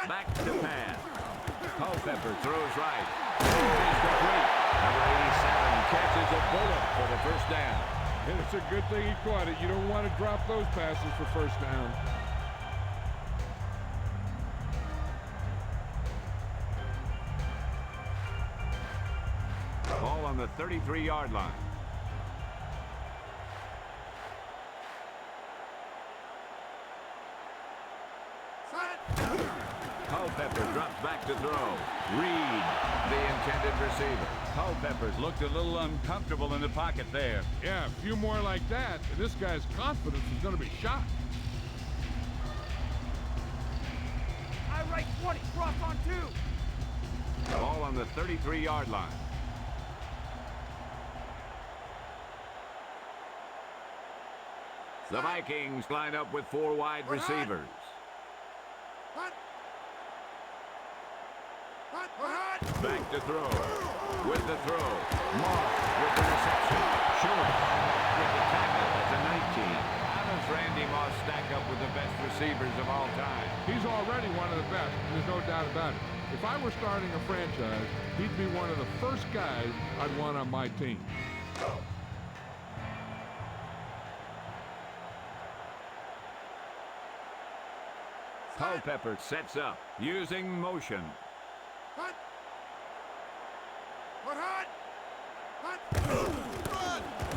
S2: Back to pass. Culpepper throws right. He's complete. Number 87 catches a bullet for the first down.
S3: And it's a good thing he caught it. You don't want to drop those passes for first down.
S2: Ball on the 33-yard line. Culpepper drops back to throw. Reed, the intended receiver.
S8: Culpepper's looked a little uncomfortable in the pocket there.
S3: Yeah, a few more like that, and this guy's confidence is going to be shot.
S5: I right 20, cross on 2.
S2: Ball on the 33-yard line. The Vikings line up with 4 wide receivers. Back to throw. With the throw. Moss with the reception. Short with the tackle. That's a 19. How does Randy Moss stack up with the best receivers of all time?
S3: He's already one of the best, there's no doubt about it. If I were starting a franchise, he'd be one of the first guys I'd want on my team.
S2: Culpepper sets up using motion.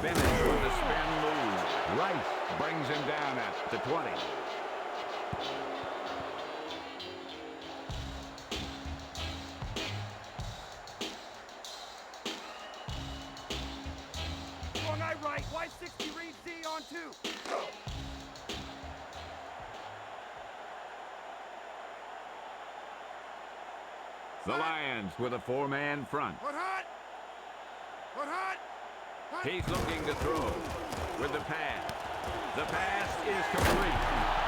S2: Finish with the spin move. Rice brings him down at the 20.
S5: Long I right, Y60 read Z on 2.
S2: The Lions with a 4-man front. He's looking to throw with the pass. The pass is complete.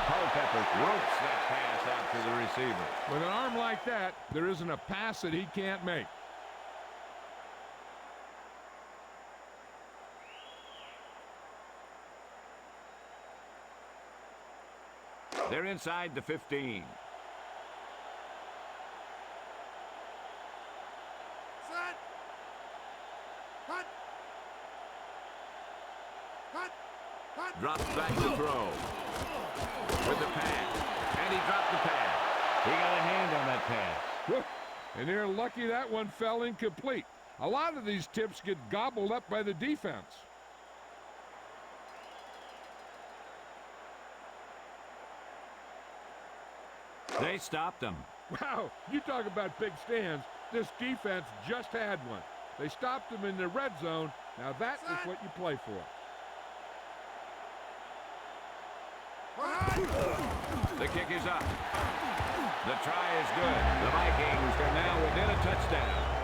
S2: Culpepper ropes that pass out to the receiver.
S3: With an arm like that, there isn't a pass that he can't make.
S2: They're inside the 15. Drops back to throw. With the pass. And he dropped the pass. He got a hand on that pass.
S3: And they're lucky that one fell incomplete. A lot of these tips get gobbled up by the defense.
S2: They stopped him.
S3: Wow, you talk about big stands. This defense just had one. They stopped them in the red zone. Now that is what you play for.
S2: The kick is up. The try is good. The Vikings are now within a touchdown.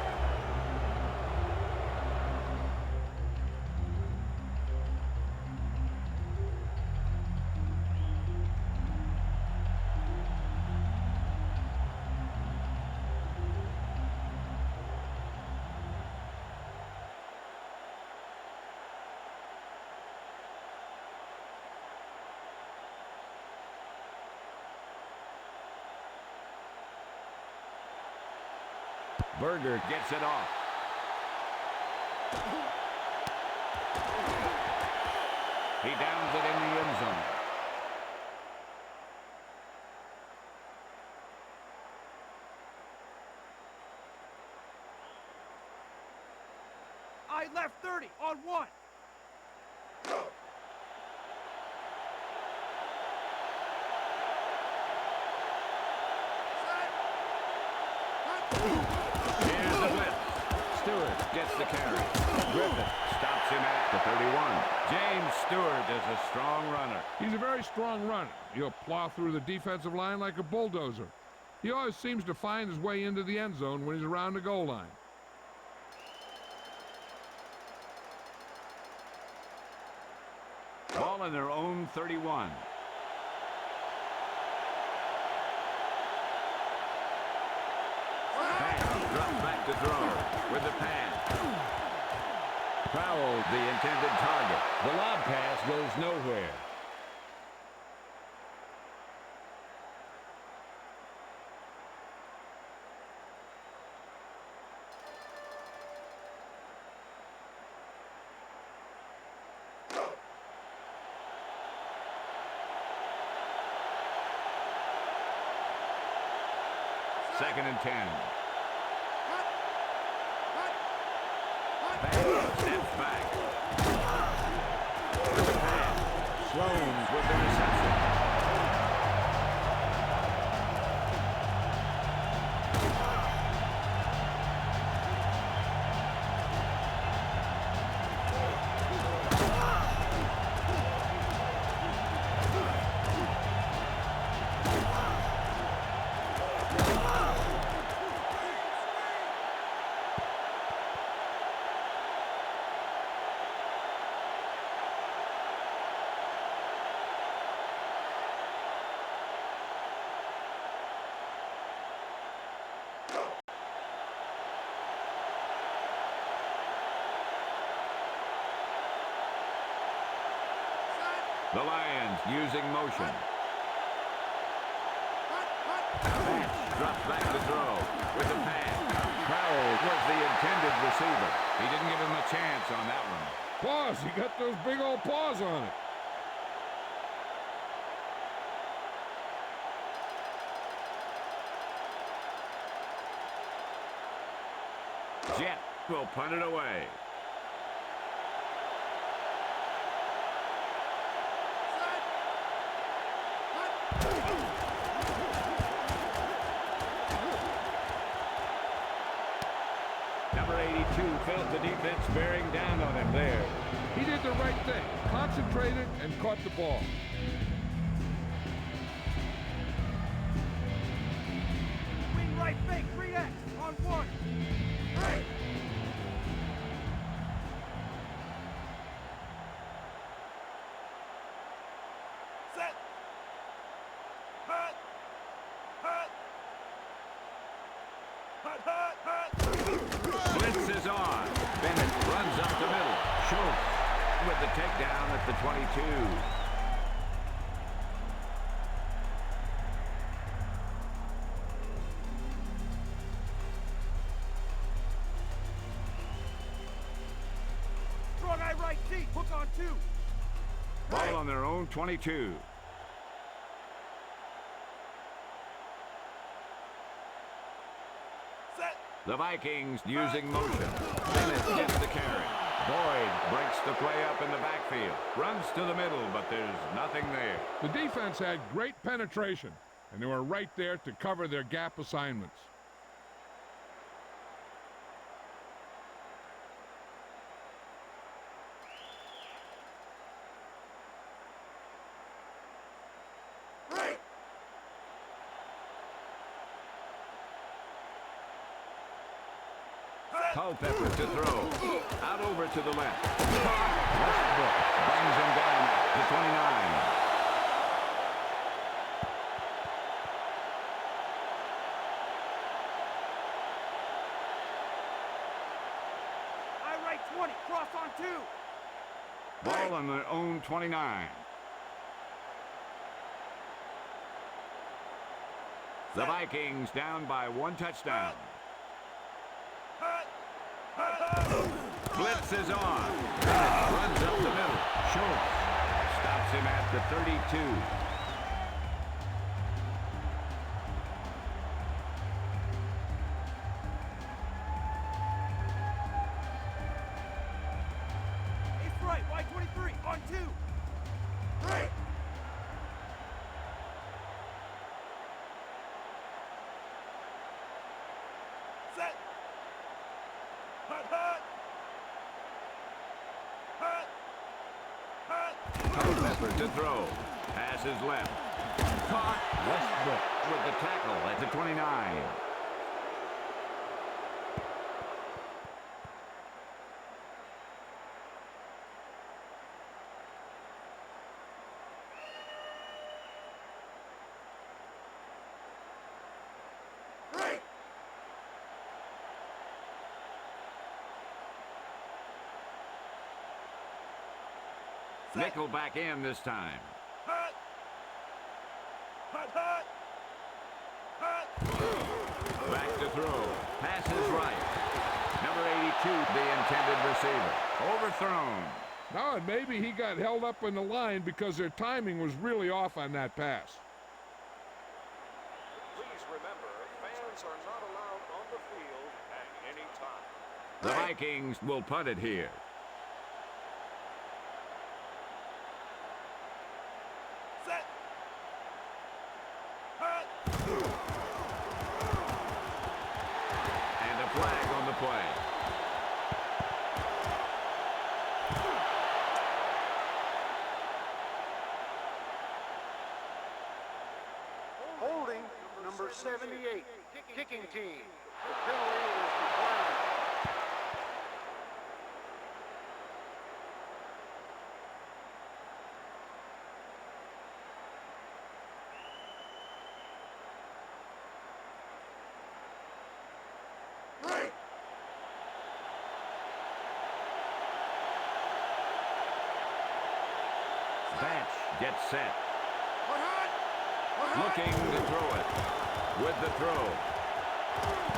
S2: Berger gets it off. He downs it in the end zone.
S5: I left 30 on 1.
S2: Here's the blitz. Stewart gets the carry. Griffith stops him at the 31. James Stewart is a strong runner.
S3: He's a very strong runner. He'll plow through the defensive line like a bulldozer. He always seems to find his way into the end zone when he's around the goal line.
S2: Ball in their own 31. Pass drops back to throw with the pass. Crowell, the intended target. The lob pass goes nowhere. Second and 10. Pass steps back. With the pass. Sloan with the reception. The Lions using motion. Pass drops back to throw with the pass. Crowell was the intended receiver. He didn't give him a chance on that one.
S3: Paws, he got those big old paws on it.
S2: Jet will punt it away. Number 82 felt the defense bearing down on him there.
S3: He did the right thing, concentrated and caught the ball.
S5: Wing right fake, 3X on 1. Right. Set. Hut. Hut. Hut, hut, hut.
S2: Blitz is on. Bennett runs up the middle. Schultz with the takedown at the 22.
S5: Strong eye right deep. Hook on 2.
S2: Ball on their own 22.
S5: Set.
S2: The Vikings using motion. Bennett gets the carry. Boyd breaks the play up in the backfield. Runs to the middle, but there's nothing there.
S3: The defense had great penetration, and they were right there to cover their gap assignments.
S5: Right.
S2: Culpepper to throw. Out over to the left. Westbrook brings him down at the 29.
S5: I right 20. Cross on 2.
S2: Ball on their own 29. The Vikings down by 1 touchdown. Blitz is on. Runs up the middle. Schultz stops him at the 32.
S5: Ace right, wide 23, on 2. Right. Set. Hut, hut. Hut. Hut.
S2: Culpepper to throw. Pass is left. Caught. Westbrook with the tackle at the 29.
S5: Right.
S2: Nickel back in this time.
S5: Hut. Hut, hut. Hut.
S2: Back to throw. Pass is right. Number 82, the intended receiver. Overthrown.
S3: Now, and maybe he got held up in the line because their timing was really off on that pass.
S7: Please remember, fans are not allowed on the field at any time.
S2: The Vikings will punt it here.
S5: Set. Hut.
S2: And a flag on the play.
S6: Holding number 78, kicking team. The penalty is declined.
S5: Right.
S2: Batch gets set.
S5: Hut, hut. Hut, hut.
S2: Looking to throw it. With the throw.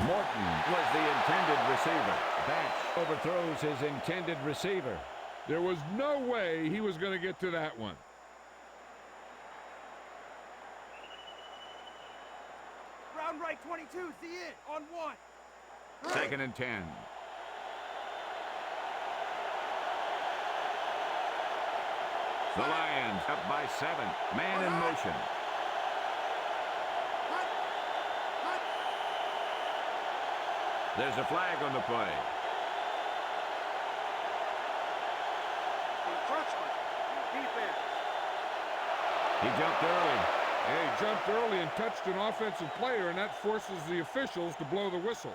S2: Morton was the intended receiver. Batch overthrows his intended receiver.
S3: There was no way he was going to get to that one.
S5: Round right 22, the in, on 1. Right.
S2: Second and 10. The Lions up by 7. Man in motion.
S5: Hut. Hut.
S2: There's a flag on the play.
S6: Encroachment. Defense.
S2: He jumped early.
S3: Yeah, he jumped early and touched an offensive player, and that forces the officials to blow the whistle.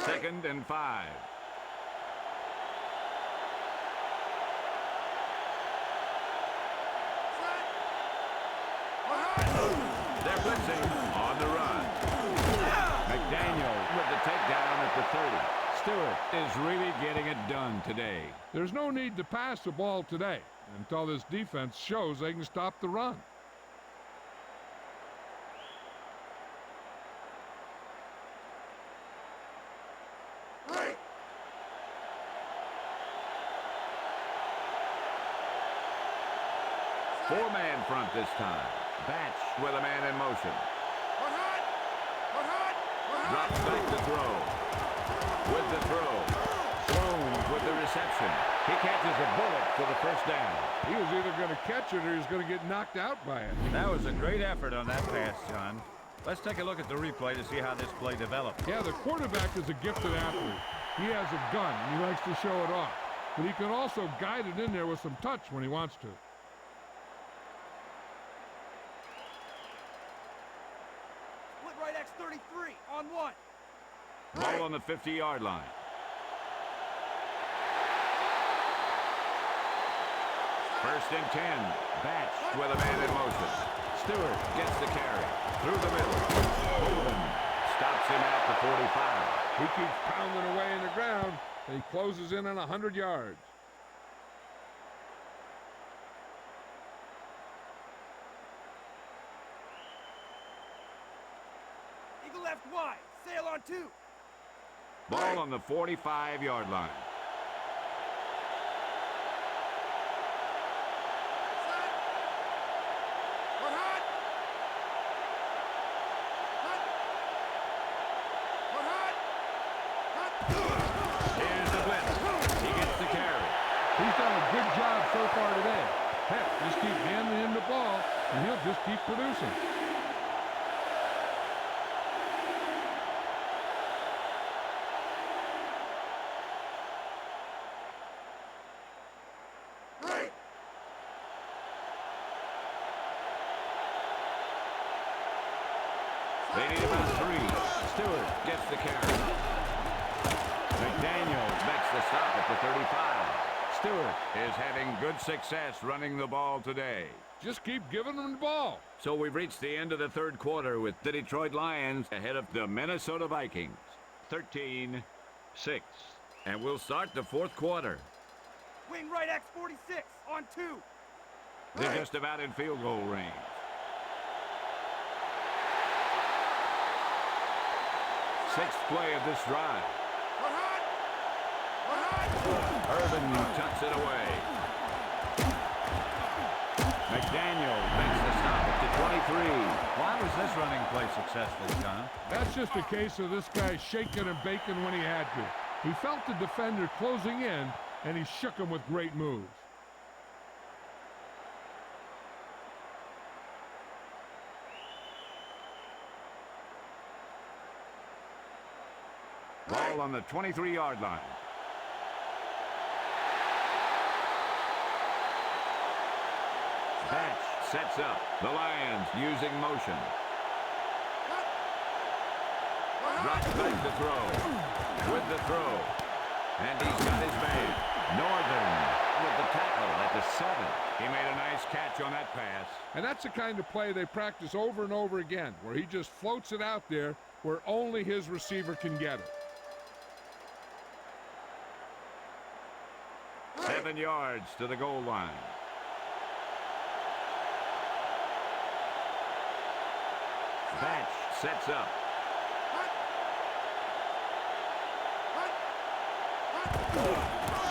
S2: Second and 5. They're blitzing on the run. McDaniel with the takedown at the 30. Stewart is really getting it done today.
S3: There's no need to pass the ball today until this defense shows they can stop the run.
S5: Right.
S2: Four-man front this time. Batch with a man in motion.
S5: Hut, hut. Hut, hut. Hut, hut.
S2: Drops back to throw. With the throw. Sloan with the reception. He catches a bullet for the first down.
S3: He was either going to catch it or he was going to get knocked out by it.
S8: That was a great effort on that pass, John. Let's take a look at the replay to see how this play developed.
S3: Yeah, the quarterback is a gifted athlete. He has a gun, and he likes to show it off. But he can also guide it in there with some touch when he wants to.
S5: Split right X 33, on 1.
S2: Ball on the 50-yard line. First and 10. Batch with a man in motion. Stewart gets the carry. Through the middle. Bolden stops him at the 45.
S3: He keeps pounding away in the ground, and he closes in on 100 yards.
S5: left wide. Sail on 2.
S2: Ball on the 45-yard line. Here's the blitz. He gets the carry.
S3: He's done a good job so far today. Heck, just keep handing him the ball, and he'll just keep producing.
S2: They need about 3. Stewart gets the carry. McDaniel makes the stop at the 35. Stewart is having good success running the ball today.
S3: Just keep giving him the ball.
S2: So we've reached the end of the third quarter with the Detroit Lions ahead of the Minnesota Vikings. 13-6. And we'll start the fourth quarter.
S5: Wing right X 46 on 2.
S2: They're just about in field goal range. Sixth play of this drive. Irvin tucks it away. McDaniel makes the stop at the 23.
S8: Why was this running play successful, John?
S3: That's just a case of this guy shaking and baking when he had to. He felt the defender closing in, and he shook him with great moves.
S2: Ball on the 23-yard line. Batch sets up. The Lions using motion. Drops back to throw. With the throw. And he's got his man. Northern with the tackle at the 7. He made a nice catch on that pass.
S3: And that's the kind of play they practice over and over again, where he just floats it out there where only his receiver can get it.
S2: 7 yards to the goal line. Batch sets up.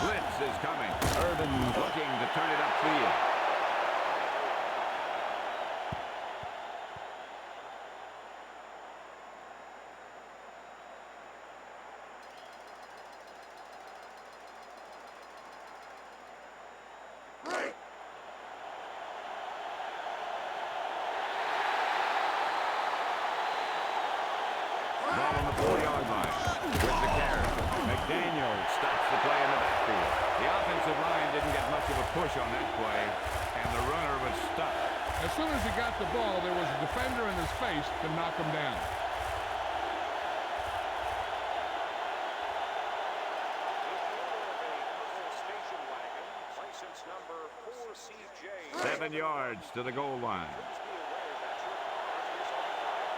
S2: Blitz is coming. Irvin looking to turn it upfield. Ball on the 4-yard line. With the carry. McDaniel stops the play in the backfield. The offensive line didn't get much of a push on that play, and the runner was stuck.
S3: As soon as he got the ball, there was a defender in his face to knock him down.
S7: Station wagon, license number 4CJ.
S2: 7 yards to the goal line.
S7: Please be aware that your car is on fire.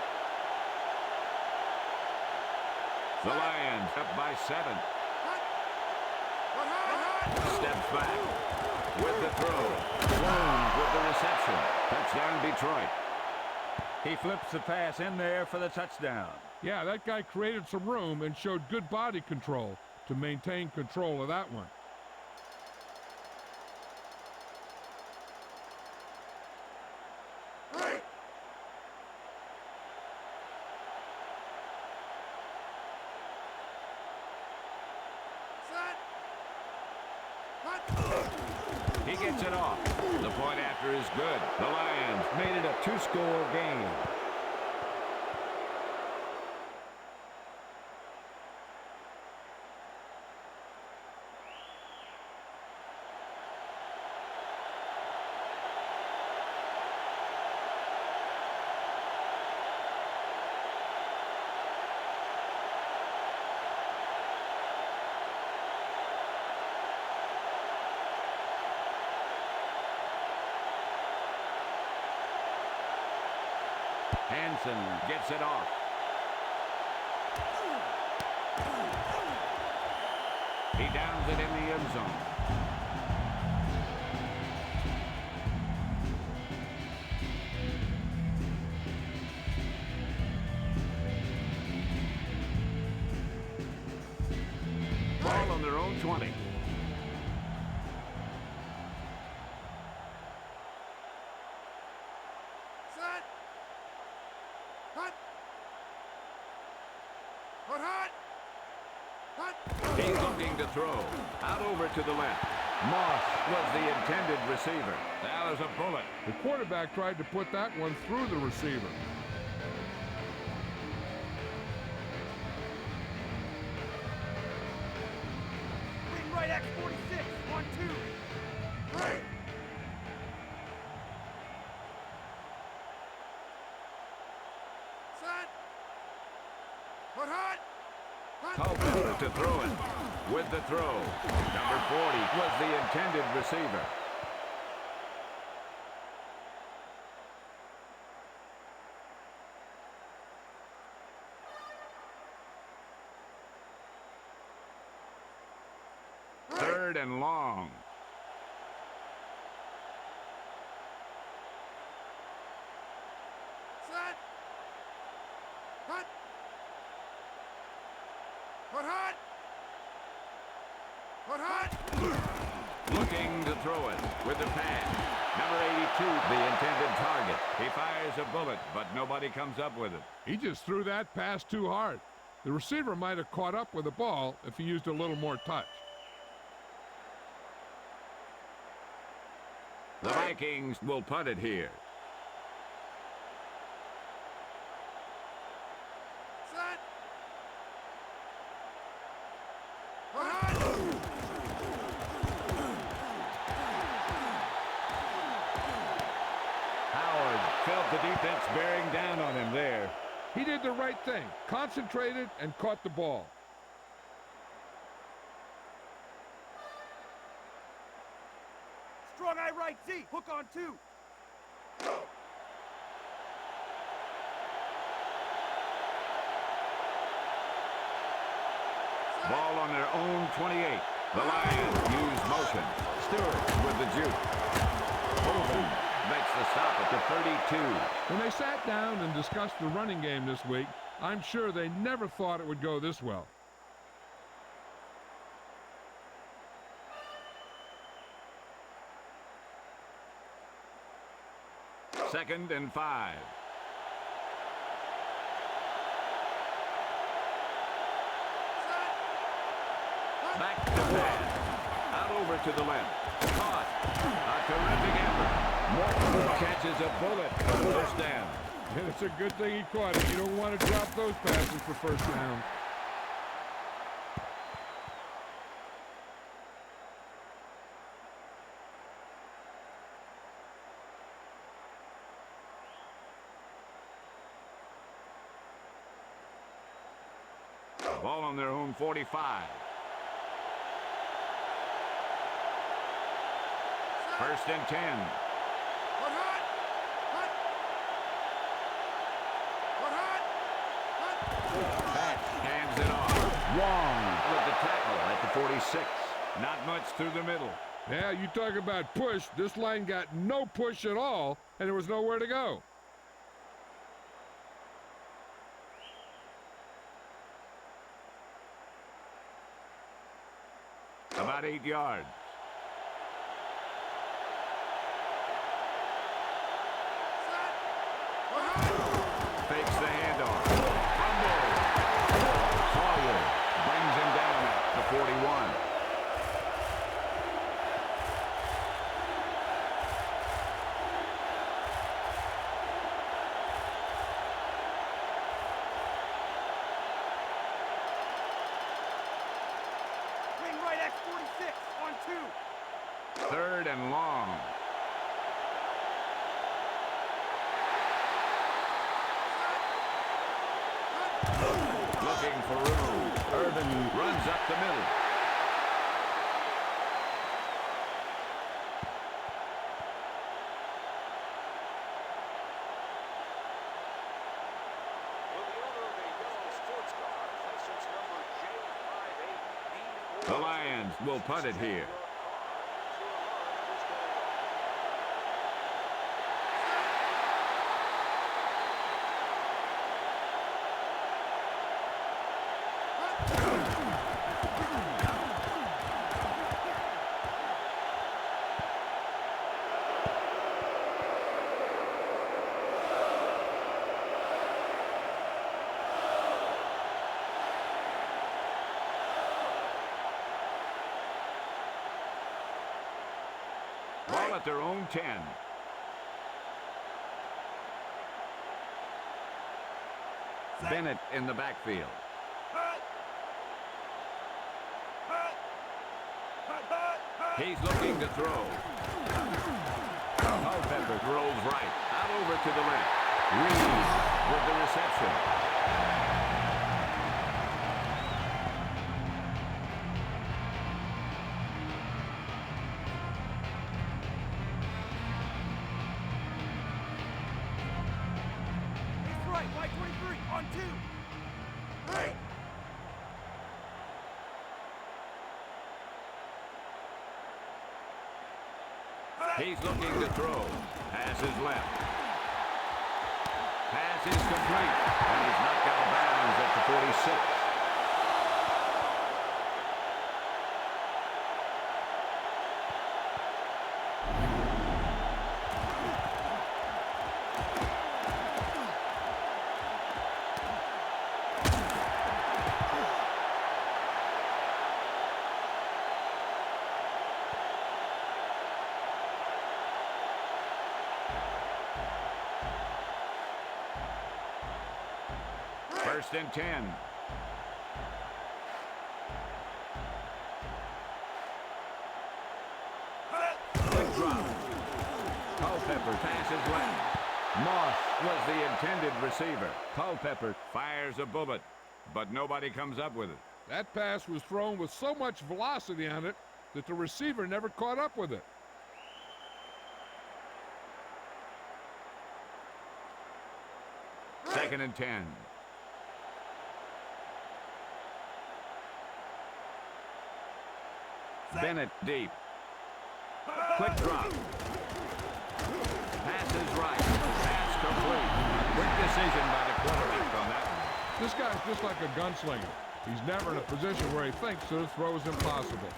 S2: The Lions up by 7. Steps back with the throw. Jones with the reception. Touchdown, Detroit.
S8: He flips the pass in there for the touchdown.
S3: Yeah, that guy created some room and showed good body control to maintain control of that one.
S2: He gets it off. The point after is good. The Lions made it a 2-score game. Hansen gets it off. He downs it in the end zone. 20.
S6: Set. Hut. Hut, hut. Hut.
S2: He's looking to throw. Out over to the left. Moss was the intended receiver. That was a bullet.
S3: The quarterback tried to put that one through the receiver.
S5: Wing right X46. 1, 2.
S6: Right. Set. Hut, hut.
S2: Culpepper to throw it. With the throw. Number 40 was the intended receiver. Third and long.
S6: Set. Hut. Hut, hut. Hut, hut.
S2: Looking to throw it with the pass. Number 82, the intended target. He fires a bullet, but nobody comes up with it.
S3: He just threw that pass too hard. The receiver might have caught up with the ball if he used a little more touch.
S2: The Vikings will punt it here.
S6: Set. Hut, hut.
S2: Howard felt the defense bearing down on him there.
S3: He did the right thing, concentrated and caught the ball.
S5: Strong eye right Z. Hook on 2.
S2: Ball on their own 28. The Lions use motion. Stewart with the juke. Holden makes the stop at the 32.
S3: When they sat down and discussed the running game this week, I'm sure they never thought it would go this well.
S2: Second and 5. Back to pass. Out over to the left. Caught. A terrific effort. Morton catches a bullet for first down.
S3: And it's a good thing he caught it. You don't want to drop those passes for first down.
S2: Ball on their own 45. First and 10.
S6: Hut, hut. Hut. Hut, hut. Hut.
S2: Patch hands it off. Wong with the tackle at the 46. Not much through the middle.
S3: Yeah, you talk about push. This line got no push at all, and there was nowhere to go.
S2: About 8 yards. Fakes the handoff. Fumble. Sawyer brings him down at the 41.
S5: Wing right X46. On 2.
S2: Third and long. Looking for room. Urban runs up the middle.
S7: Will the owner of a yellow sports car, license number J58B,
S2: The Lions will punt it here. Ball at their own 10. Bennett in the backfield. He's looking to throw. Culpepper rolls right. Out over to the left. Reed with the reception.
S5: It's right, Y 23, on 2. Right.
S2: He's looking to throw. Pass is left. Pass is complete. And he's knocked out of bounds at the 46. First and 10. Quick drop. Culpepper passes left. Moss was the intended receiver. Culpepper fires a bullet, but nobody comes up with it.
S3: That pass was thrown with so much velocity on it that the receiver never caught up with it.
S2: Second and 10. Bennett deep. Quick drop. Pass is right. Pass complete. Quick decision by the quarterback on that one.
S3: This guy's just like a gunslinger. He's never in a position where he thinks that a throw is impossible.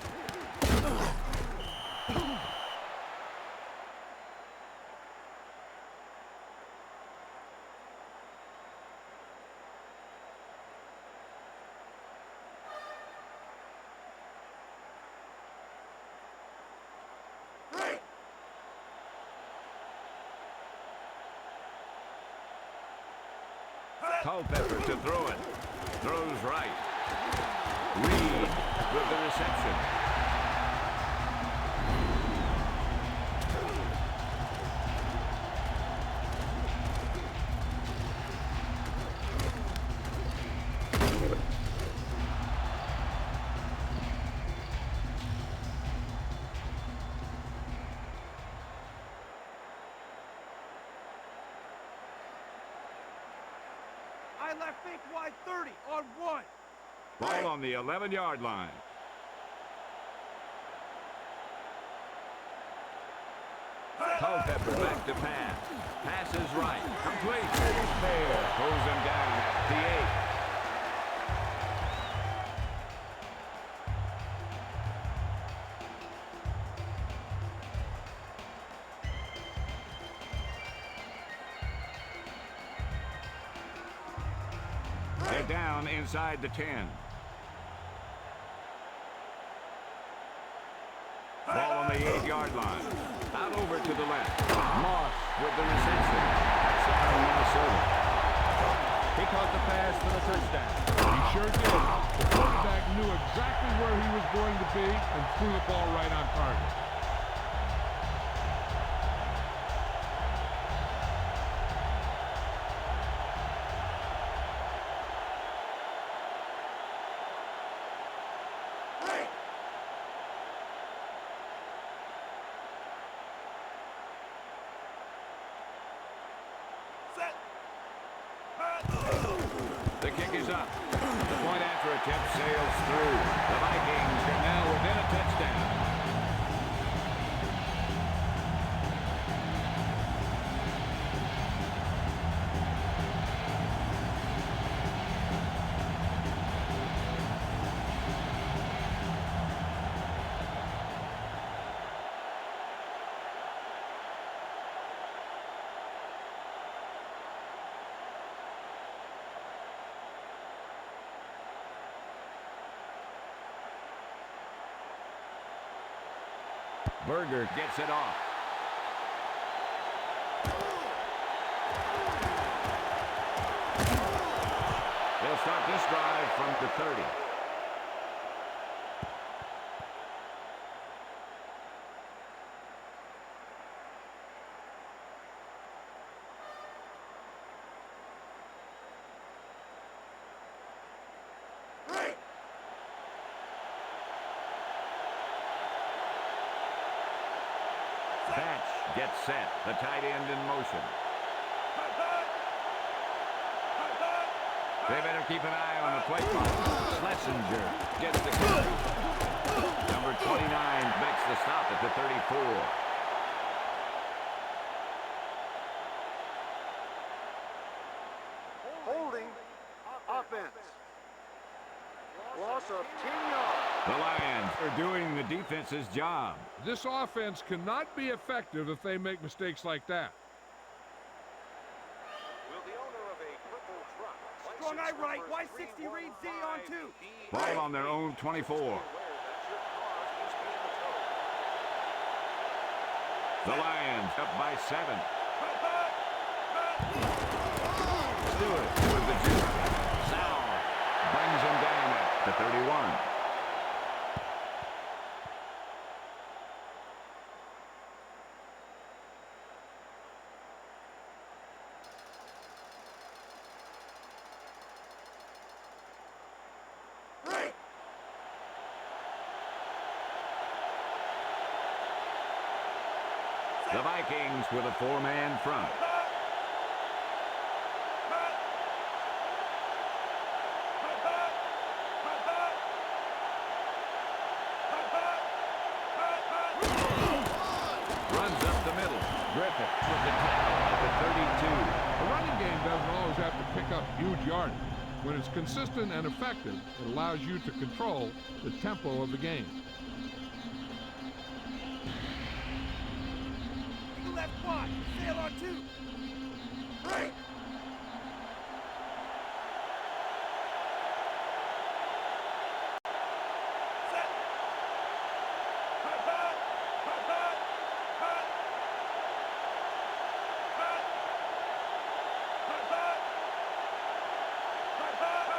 S2: Culpepper to throw it. Throws right. Reed with the reception.
S5: I left fake Y 30 on 1.
S2: Ball on the 11-yard line. Culpepper back to pass. Pass is right. Complete. There. Pulls him down at the 8. They're down inside the 10. Ball on the 8-yard line. Out over to the left. Moss with the reception. Touchdown, Minnesota.
S8: He caught the pass for the touchdown.
S3: He sure did. The quarterback knew exactly where he was going to be and threw the ball right on target.
S2: The kick is up. The point after attempt sails through. The Vikings are now within a touchdown. Berger gets it off. start this drive from the 30. Batch gets set. The tight end in motion. They better keep an eye on the play clock. Schlesinger gets the carry. Number 29 makes the stop at the 34.
S6: Holding offense. Loss of 10 yards.
S2: The Lions are doing the defense's job.
S3: This offense cannot be effective if they make mistakes like that.
S7: Will the owner of a purple truck,
S5: Strong eye
S7: license
S5: right.
S7: number
S5: Y60 read Z on 2.
S7: 315
S2: Ball on their own 24.
S7: aware that your car is being towed.
S2: The Lions up by 7. Stewart with the juke. Sauer brings him down at the 31. The Vikings with a 4-man front. Runs up the middle. Griffith with the tackle at the 32.
S3: A running game doesn't always have to pick up huge yardage. When it's consistent and effective, it allows you to control the tempo of the game.
S5: Left quad. Sail on 2.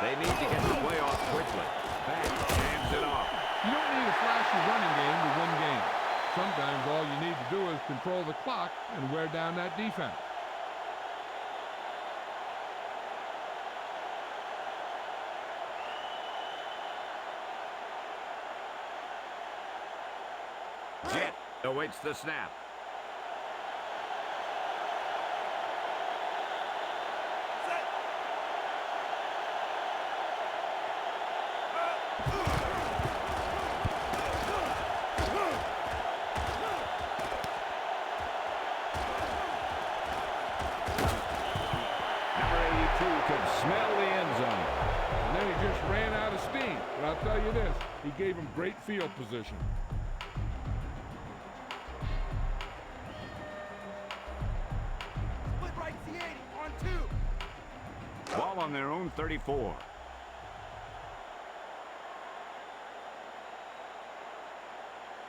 S2: They need to get the play off quickly. Back hands it off.
S3: You don't need a flashy running game to win games. Sometimes all you need to do is control the clock and wear down that defense.
S2: Jet awaits the snap.
S3: Smell the end zone. And then he just ran out of steam. But I'll tell you this, he gave him great field position.
S5: Split right C80 on 2.
S2: Ball on their own 34.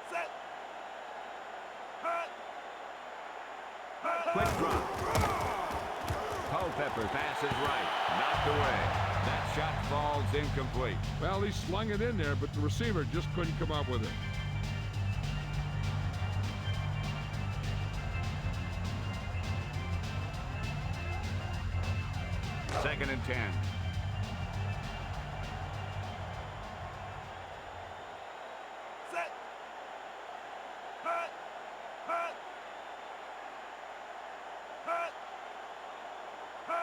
S5: Set.
S2: Quick drop. Culpepper passes right. Knocked away. That shot falls incomplete.
S3: Well, he slung it in there, but the receiver just couldn't come up with it.
S2: Second and 10.
S5: Set.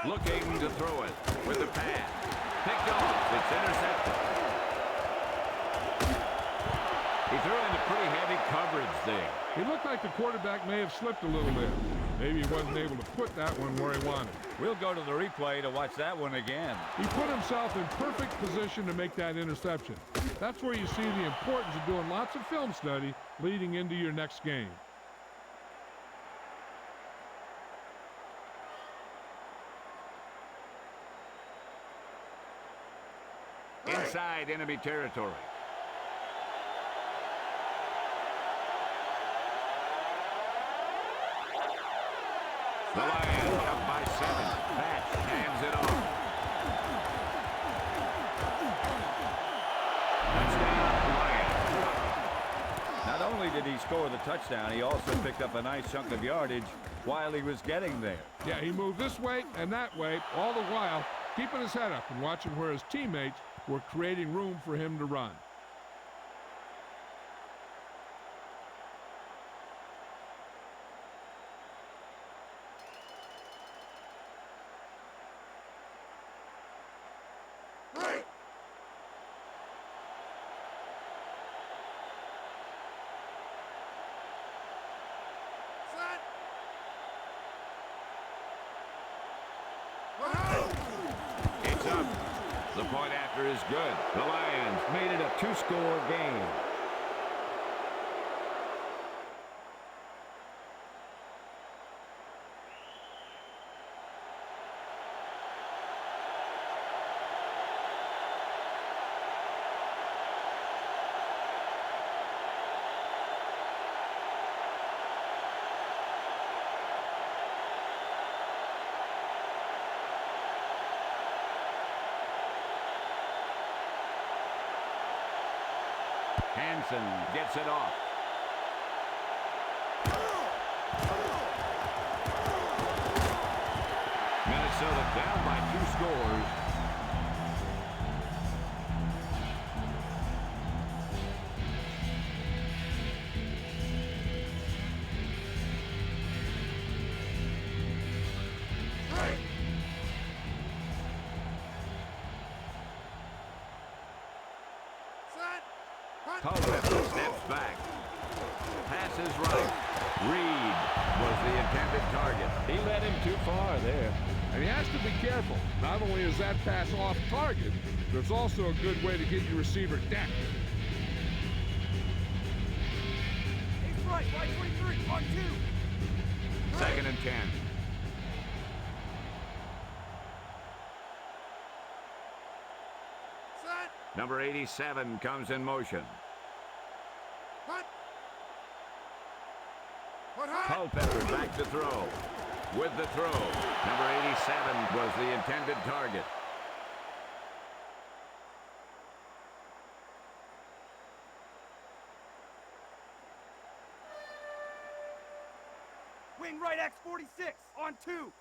S2: Looking to throw it with the pass. Picked off. It's intercepted. He threw into pretty heavy coverage there.
S3: He looked like the quarterback may have slipped a little bit. Maybe he wasn't able to put that one where he wanted.
S8: We'll go to the replay to watch that one again.
S3: He put himself in perfect position to make that interception. That's where you see the importance of doing lots of film study leading into your next game.
S2: Inside enemy territory. The Lions up by 7. Batch hands it off.
S8: score the touchdown, he also picked up a nice chunk of yardage while he was getting there.
S3: Yeah, he moved this way and that way, all the while keeping his head up and watching where his teammates were creating room for him to run.
S2: It's up. The point after is good. The Lions made it a two-score game. Hansen gets it off. Minnesota down by 2 scores. Culpepper steps back. Pass is right. Reed was the intended target. He led him too far there.
S3: And he has to be careful. Not only is that pass off target, but it's also a good way to get your receiver decked.
S5: He's right, right 23, on 2.
S2: 2nd and 10. Number 87 comes in motion. Culpepper back to throw. With the throw, number 87 was the intended target.
S5: Wing right X 46, on 2.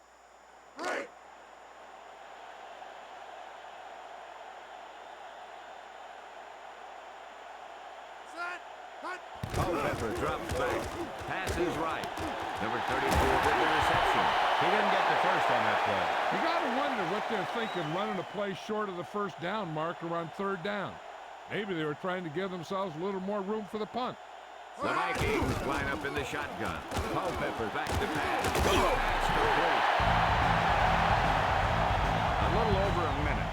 S5: Right.
S2: Culpepper drops back. Pass is right. Number 34 with the reception.
S8: He didn't get the first on that play.
S3: You got to wonder what they're thinking running a play short of the first down marker on 3rd down. Maybe they were trying to give themselves a little more room for the punt.
S2: The Vikings line up in the shotgun. Culpepper back to pass. Pass complete. A little over a minute.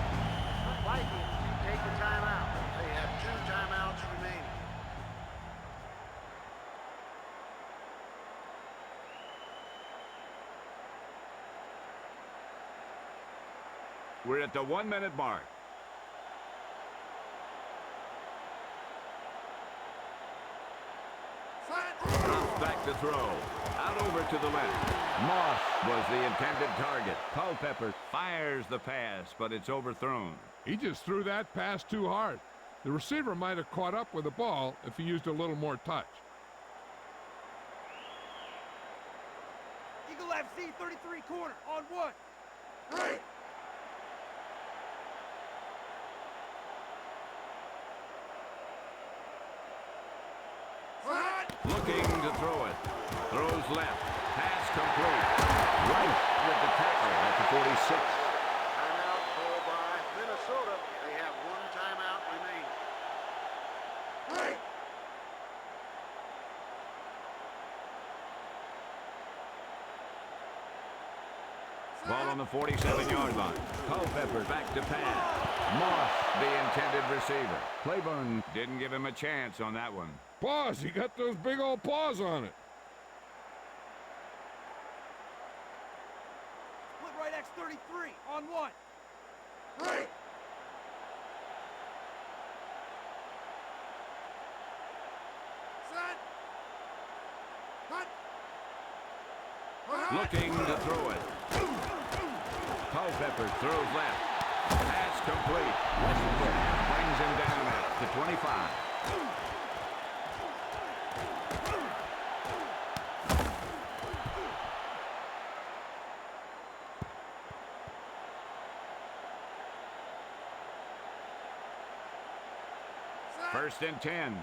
S6: The Vikings take the timeout. They have 2 timeouts remaining.
S2: We're at the 1-minute mark. Drops back to throw. Out over to the left. Moss was the intended target. Culpepper fires the pass, but it's overthrown.
S3: He just threw that pass too hard. The receiver might have caught up with the ball if he used a little more touch.
S5: Eagle FC 33 corner, on 1. Right.
S2: Looking to throw it. Throws left. Pass complete. Right with the tackle at the 46.
S6: Timeout called by Minnesota. They have 1 timeout remaining. Right.
S2: Ball on the 47-yard line. Culpepper back to pass. Moss, the intended receiver. Claiborne didn't give him a chance on that one.
S3: Paws, he got those big old paws on it.
S5: Split right X 33, on 1. Right. Set. Cut.
S2: Looking to throw it. Culpepper throws left. Pass complete. Brings him down at the 25. First and 10.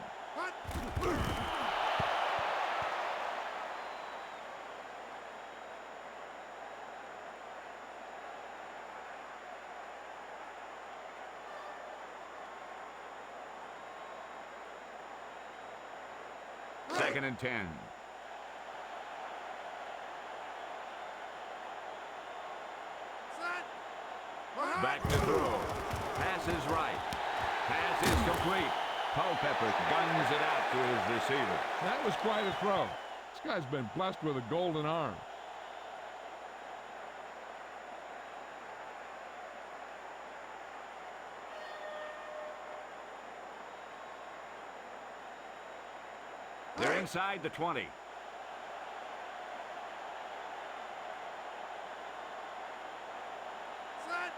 S2: Second and 10. Back to throw. Pass is right. Pass is complete. Culpepper guns it out to his receiver.
S3: That was quite a throw. This guy's been blessed with a golden arm.
S2: They're inside the 20.
S6: Set.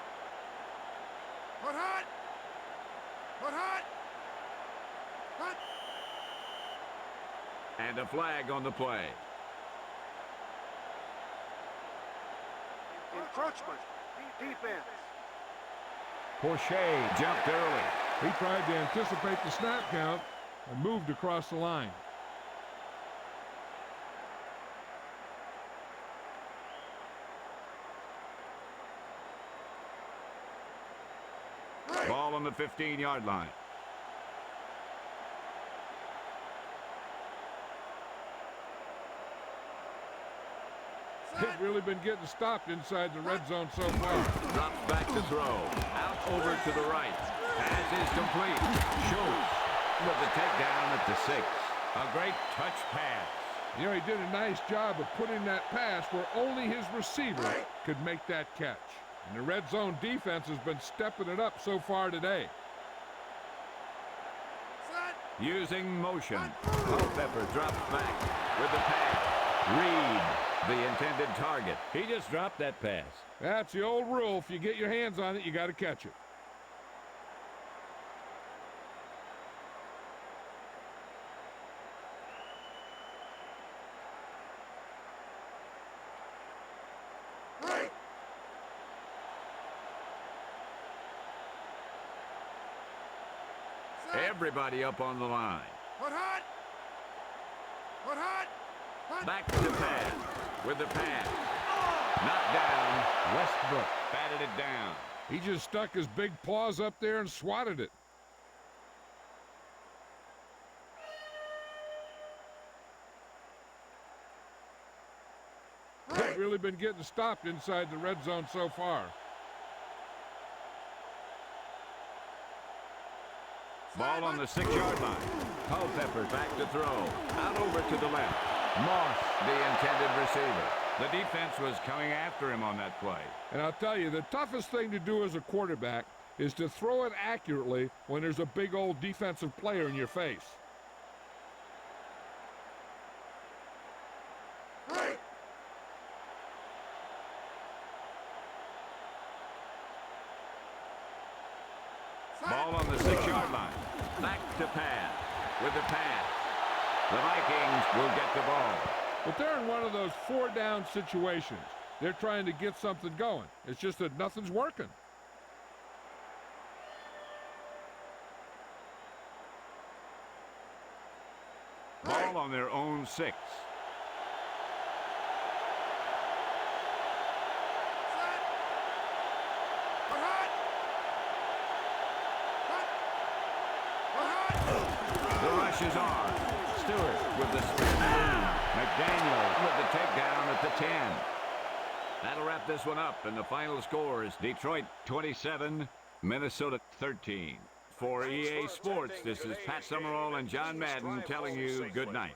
S6: Put hot. Put hot. Hot.
S2: And a flag on the play.
S6: Encroachment. Defense.
S2: Porcher jumped early.
S3: He tried to anticipate the snap count and moved across the line.
S2: Ball on the 15-yard line.
S3: They've really been getting stopped inside the red zone so far.
S2: Drops back to throw. Out over to the right. Pass is complete. Schultz with the takedown at the 6. A great touch pass.
S3: You know, he did a nice job of putting that pass where only his receiver could make that catch. And the red zone defense has been stepping it up so far today.
S2: Using motion. Culpepper drops back with the pass. Reed, the intended target.
S8: He just dropped that pass.
S3: That's the old rule. If you get your hands on it, you got to catch it.
S2: Everybody up on the line.
S6: Put hot. Put hot.
S2: Back to pass with the pass. Knocked down. Westbrook batted it down.
S3: He just stuck his big paws up there and swatted it. They've really been getting stopped inside the red zone so far.
S2: Ball on the 6-yard line. Culpepper back to throw. Out over to the left. Moss, the intended receiver. The defense was coming after him on that play.
S3: And I'll tell you, the toughest thing to do as a quarterback is to throw it accurately when there's a big old defensive player in your face.
S2: Ball on the 6-yard line. Back to pass. With the pass. The Vikings will get the ball.
S3: But they're in one of those 4-down situations. They're trying to get something going. It's just that nothing's working.
S2: Ball on their own 6. The rush is on. Stewart with the spin move. McDaniel with the takedown at the 10. That'll wrap this one up, and the final score is Detroit 27, Minnesota 13. For EA Sports, this is Pat Summerall and John Madden telling you good night.